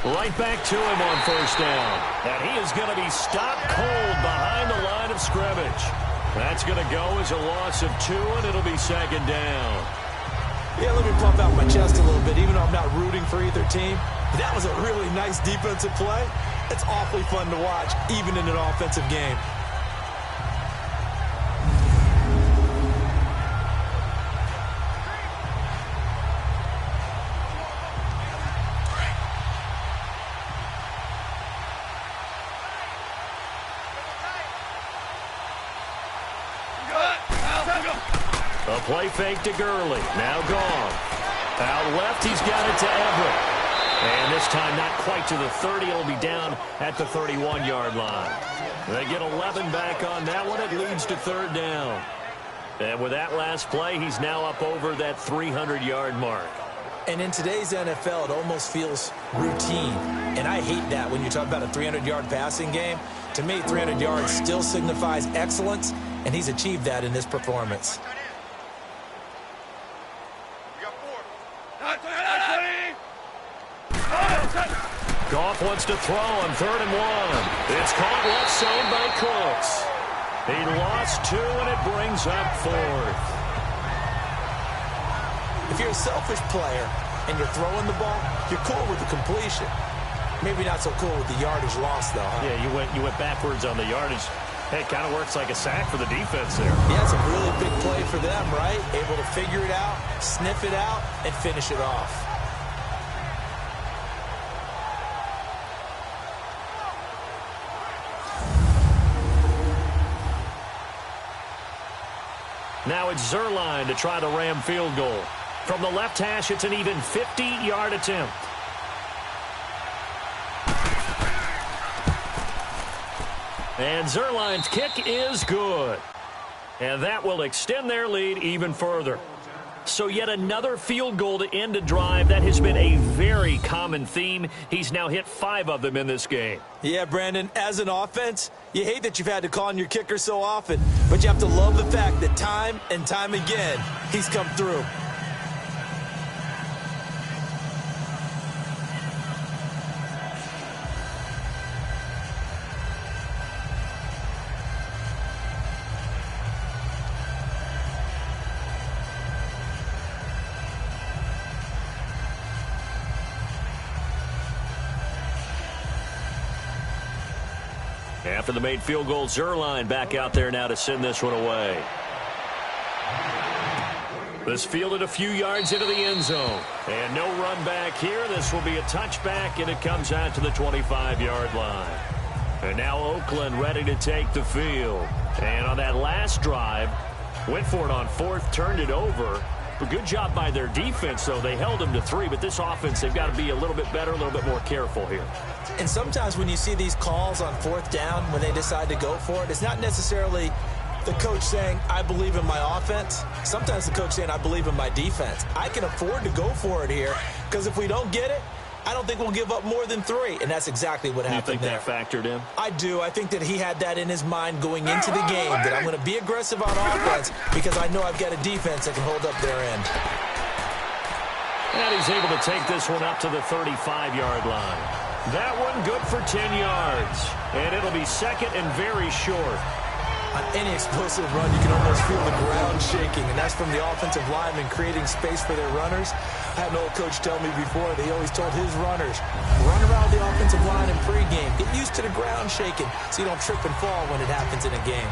Right back to him on first down. And he is going to be stopped cold behind the line of scrimmage. That's going to go as a loss of 2, and it'll be second down. Yeah, let me pump out my chest a little bit, even though I'm not rooting for either team. That was a really nice defensive play. It's awfully fun to watch, even in an offensive game. A play fake to Gurley. Now gone. Out left, he's got it to Everett. And this time not quite to the 30. It'll be down at the 31-yard line. They get 11 back on that one. It leads to third down. And with that last play, he's now up over that 300-yard mark. And in today's NFL, it almost feels routine. And I hate that when you talk about a 300-yard passing game. To me, 300 yards still signifies excellence, and he's achieved that in this performance. Goff wants to throw on 3rd and 1. It's caught left side by Cooks. He lost 2, and it brings up 4th. If you're a selfish player and you're throwing the ball, you're cool with the completion. Maybe not so cool with the yardage loss, though, huh? Yeah, you went backwards on the yardage. Hey, it kind of works like a sack for the defense there. Yeah, it's a really big play for them, right? Able to figure it out, sniff it out, and finish it off. Now it's Zerline to try the Ram field goal. From the left hash, it's an even 50-yard attempt. And Zerline's kick is good. And that will extend their lead even further. So yet another field goal to end a drive. That has been a very common theme. He's now hit 5 of them in this game. Yeah, Brandon, as an offense, you hate that you've had to call on your kicker so often, but you have to love the fact that time and time again, he's come through. After the made field goal, Zerline back out there now to send this one away. This fielded a few yards into the end zone. And no run back here. This will be a touchback, and it comes out to the 25-yard line. And now Oakland ready to take the field. And on that last drive, went for it on 4th, turned it over. A good job by their defense, though. They held them to 3, but this offense, they've got to be a little bit better, a little bit more careful here. And sometimes when you see these calls on 4th down, when they decide to go for it, it's not necessarily the coach saying, I believe in my offense. Sometimes the coach saying, I believe in my defense. I can afford to go for it here, because if we don't get it, I don't think we'll give up more than 3, and that's exactly what happened there. You think that factored in? I do. I think that he had that in his mind going into the game, that I'm going to be aggressive on offense because I know I've got a defense that can hold up their end. And he's able to take this one up to the 35-yard line. That one good for 10 yards, and it'll be second and very short. On any explosive run, you can almost feel the ground shaking, and that's from the offensive linemen creating space for their runners. I had an old coach tell me before that he always told his runners, run around the offensive line in pregame. Get used to the ground shaking so you don't trip and fall when it happens in a game.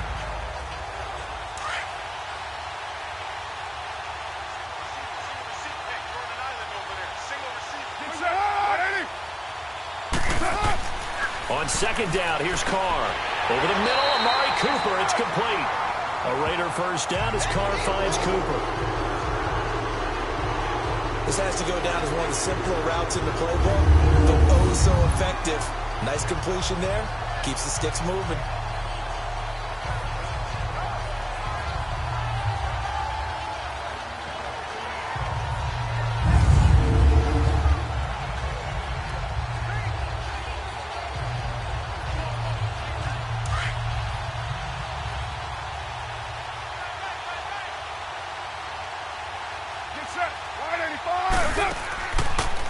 On second down, here's Carr. Over the middle, Amari Cooper. It's complete. A Raider first down as Carr finds Cooper. This has to go down as one of the simpler routes in the playbook, but oh so effective. Nice completion there. Keeps the sticks moving.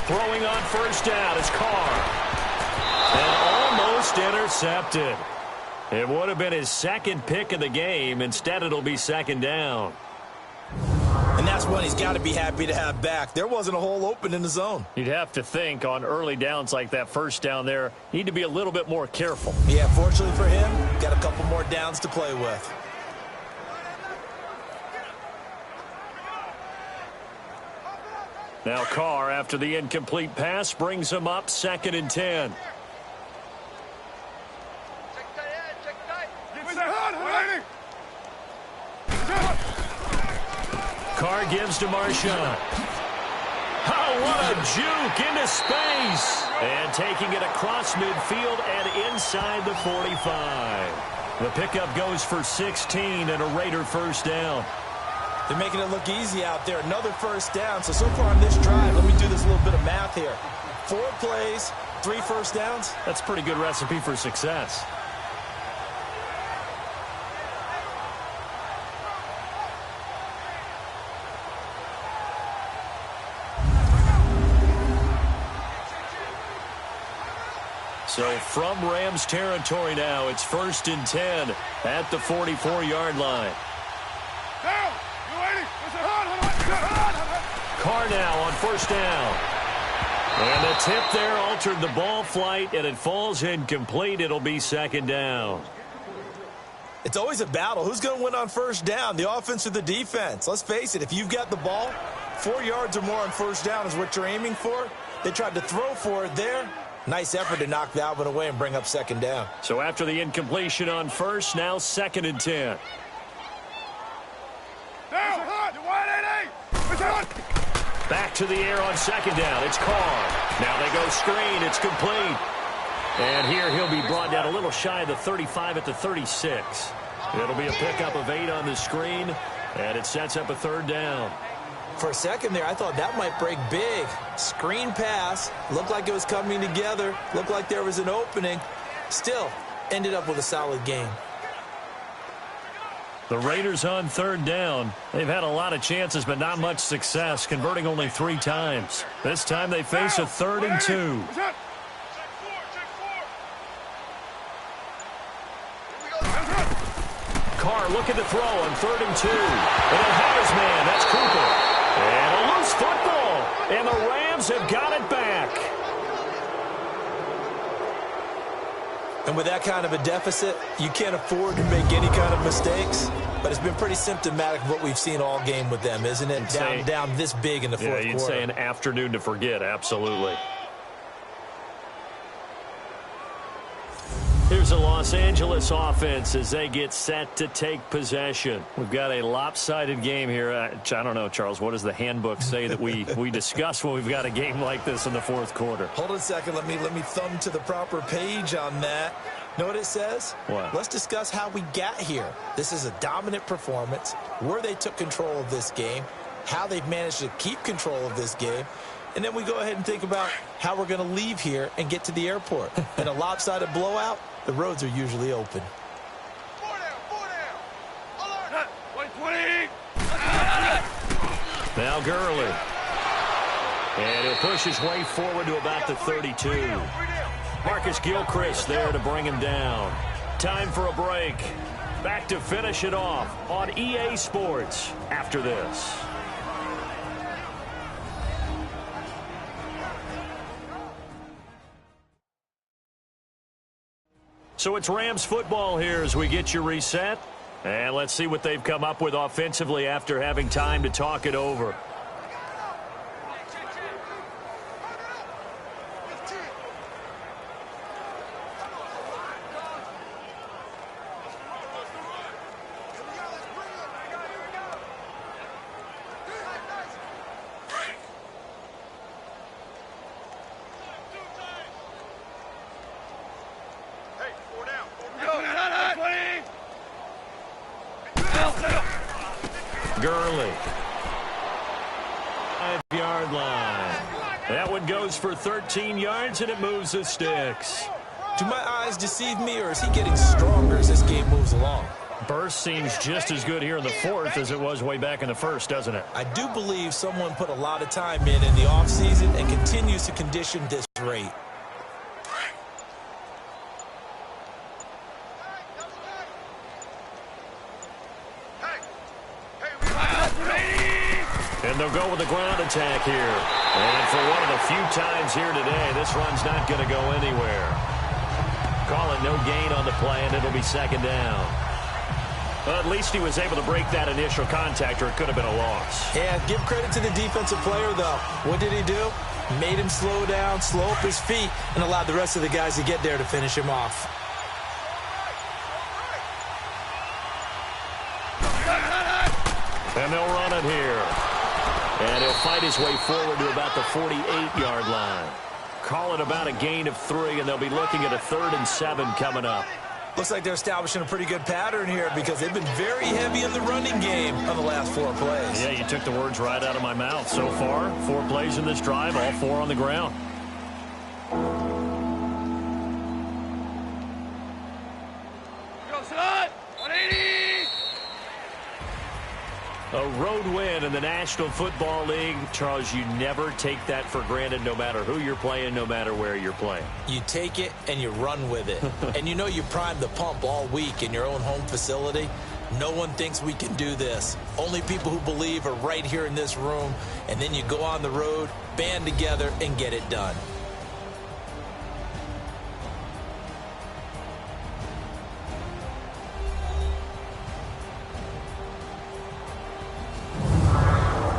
Throwing on first down is Carr. And almost intercepted. It would have been his second pick of the game. Instead, it'll be second down. And that's one he's got to be happy to have back. There wasn't a hole open in the zone. You'd have to think on early downs like that first down there, need to be a little bit more careful. Yeah, fortunately for him, got a couple more downs to play with. Now Carr, after the incomplete pass, brings him up 2nd and 10. Carr gives to Marshawn. Oh, what a juke into space. And taking it across midfield and inside the 45. The pickup goes for 16 and a Raider first down. They're making it look easy out there. Another first down. So far on this drive, let me do this little bit of math here. 4 plays, 3 first downs. That's a pretty good recipe for success. So from Rams territory now, it's 1st and 10 at the 44-yard line. Carr now on first down. And the tip there altered the ball flight, and it falls incomplete. It'll be second down. It's always a battle. Who's going to win on first down, the offense or the defense? Let's face it, if you've got the ball, 4 yards or more on first down is what you're aiming for. They tried to throw for it there. Nice effort to knock that one away and bring up second down. So after the incompletion on first, now 2nd and 10. Back to the air on second down. It's Carr. Now they go screen. It's complete. And here he'll be brought down a little shy of the 35 at the 36. It'll be a pickup of 8 on the screen, and it sets up a 3rd down. For a second there, I thought that might break big. Screen pass. Looked like it was coming together. Looked like there was an opening. Still, ended up with a solid game. The Raiders on 3rd down. They've had a lot of chances, but not much success, converting only 3 times. This time they face a 3rd and 2. Carr looking to throw on 3rd and 2. And he'll have his man. That's Cooper. And a loose football. And the Rams have got it back. And with that kind of a deficit, you can't afford to make any kind of mistakes. But it's been pretty symptomatic of what we've seen all game with them, isn't it? Down this big in the fourth quarter. Yeah, you'd say an afternoon to forget, absolutely. Here's a Los Angeles offense as they get set to take possession. We've got a lopsided game here. I don't know, Charles, what does the handbook say that we discuss when we've got a game like this in the fourth quarter? Hold on a second. Let me thumb to the proper page on that. Know what it says? What? Let's discuss how we got here. This is a dominant performance, where they took control of this game, how they've managed to keep control of this game, and then we go ahead and think about how we're going to leave here and get to the airport. In a lopsided blowout, the roads are usually open. Now Gurley. And he'll push his way forward to about the 32. Marcus Gilchrist there to bring him down. Time for a break. Back to finish it off on EA Sports after this. So it's Rams football here as we get you reset. And let's see what they've come up with offensively after having time to talk it over. Gurley. 5-yard line. That one goes for 13 yards, and it moves the sticks. Do my eyes deceive me, or is he getting stronger as this game moves along? Burst seems just as good here in the fourth as it was way back in the first, doesn't it? I do believe someone put a lot of time in the offseason and continues to condition this rate. And they'll go with the ground attack here. And for one of the few times here today, this run's not going to go anywhere. Calling no gain on the play, and it'll be second down. Well, at least he was able to break that initial contact, or it could have been a loss. Yeah, give credit to the defensive player, though. What did he do? Made him slow down, slow up his feet, and allowed the rest of the guys to get there to finish him off. And they'll run it here. And he'll fight his way forward to about the 48-yard line. Call it about a gain of 3, and they'll be looking at a 3rd and 7 coming up. Looks like they're establishing a pretty good pattern here because they've been very heavy in the running game on the last 4 plays. Yeah, you took the words right out of my mouth. So far, 4 plays in this drive, all 4 on the ground. Go, son! 180! A road win in the National Football League. Charles, you never take that for granted no matter who you're playing, no matter where you're playing. You take it and you run with it. And you know you primed the pump all week in your own home facility. No one thinks we can do this. Only people who believe are right here in this room. And then you go on the road, band together, and get it done.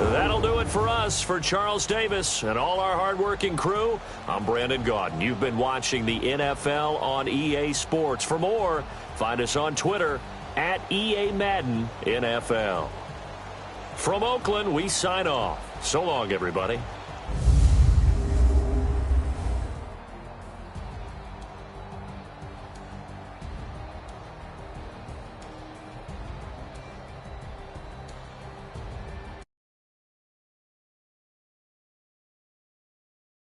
That'll do it for us. For Charles Davis and all our hardworking crew, I'm Brandon Gaudin. You've been watching the NFL on EA Sports. For more, find us on Twitter at EA Madden NFL. From Oakland, we sign off. So long, everybody.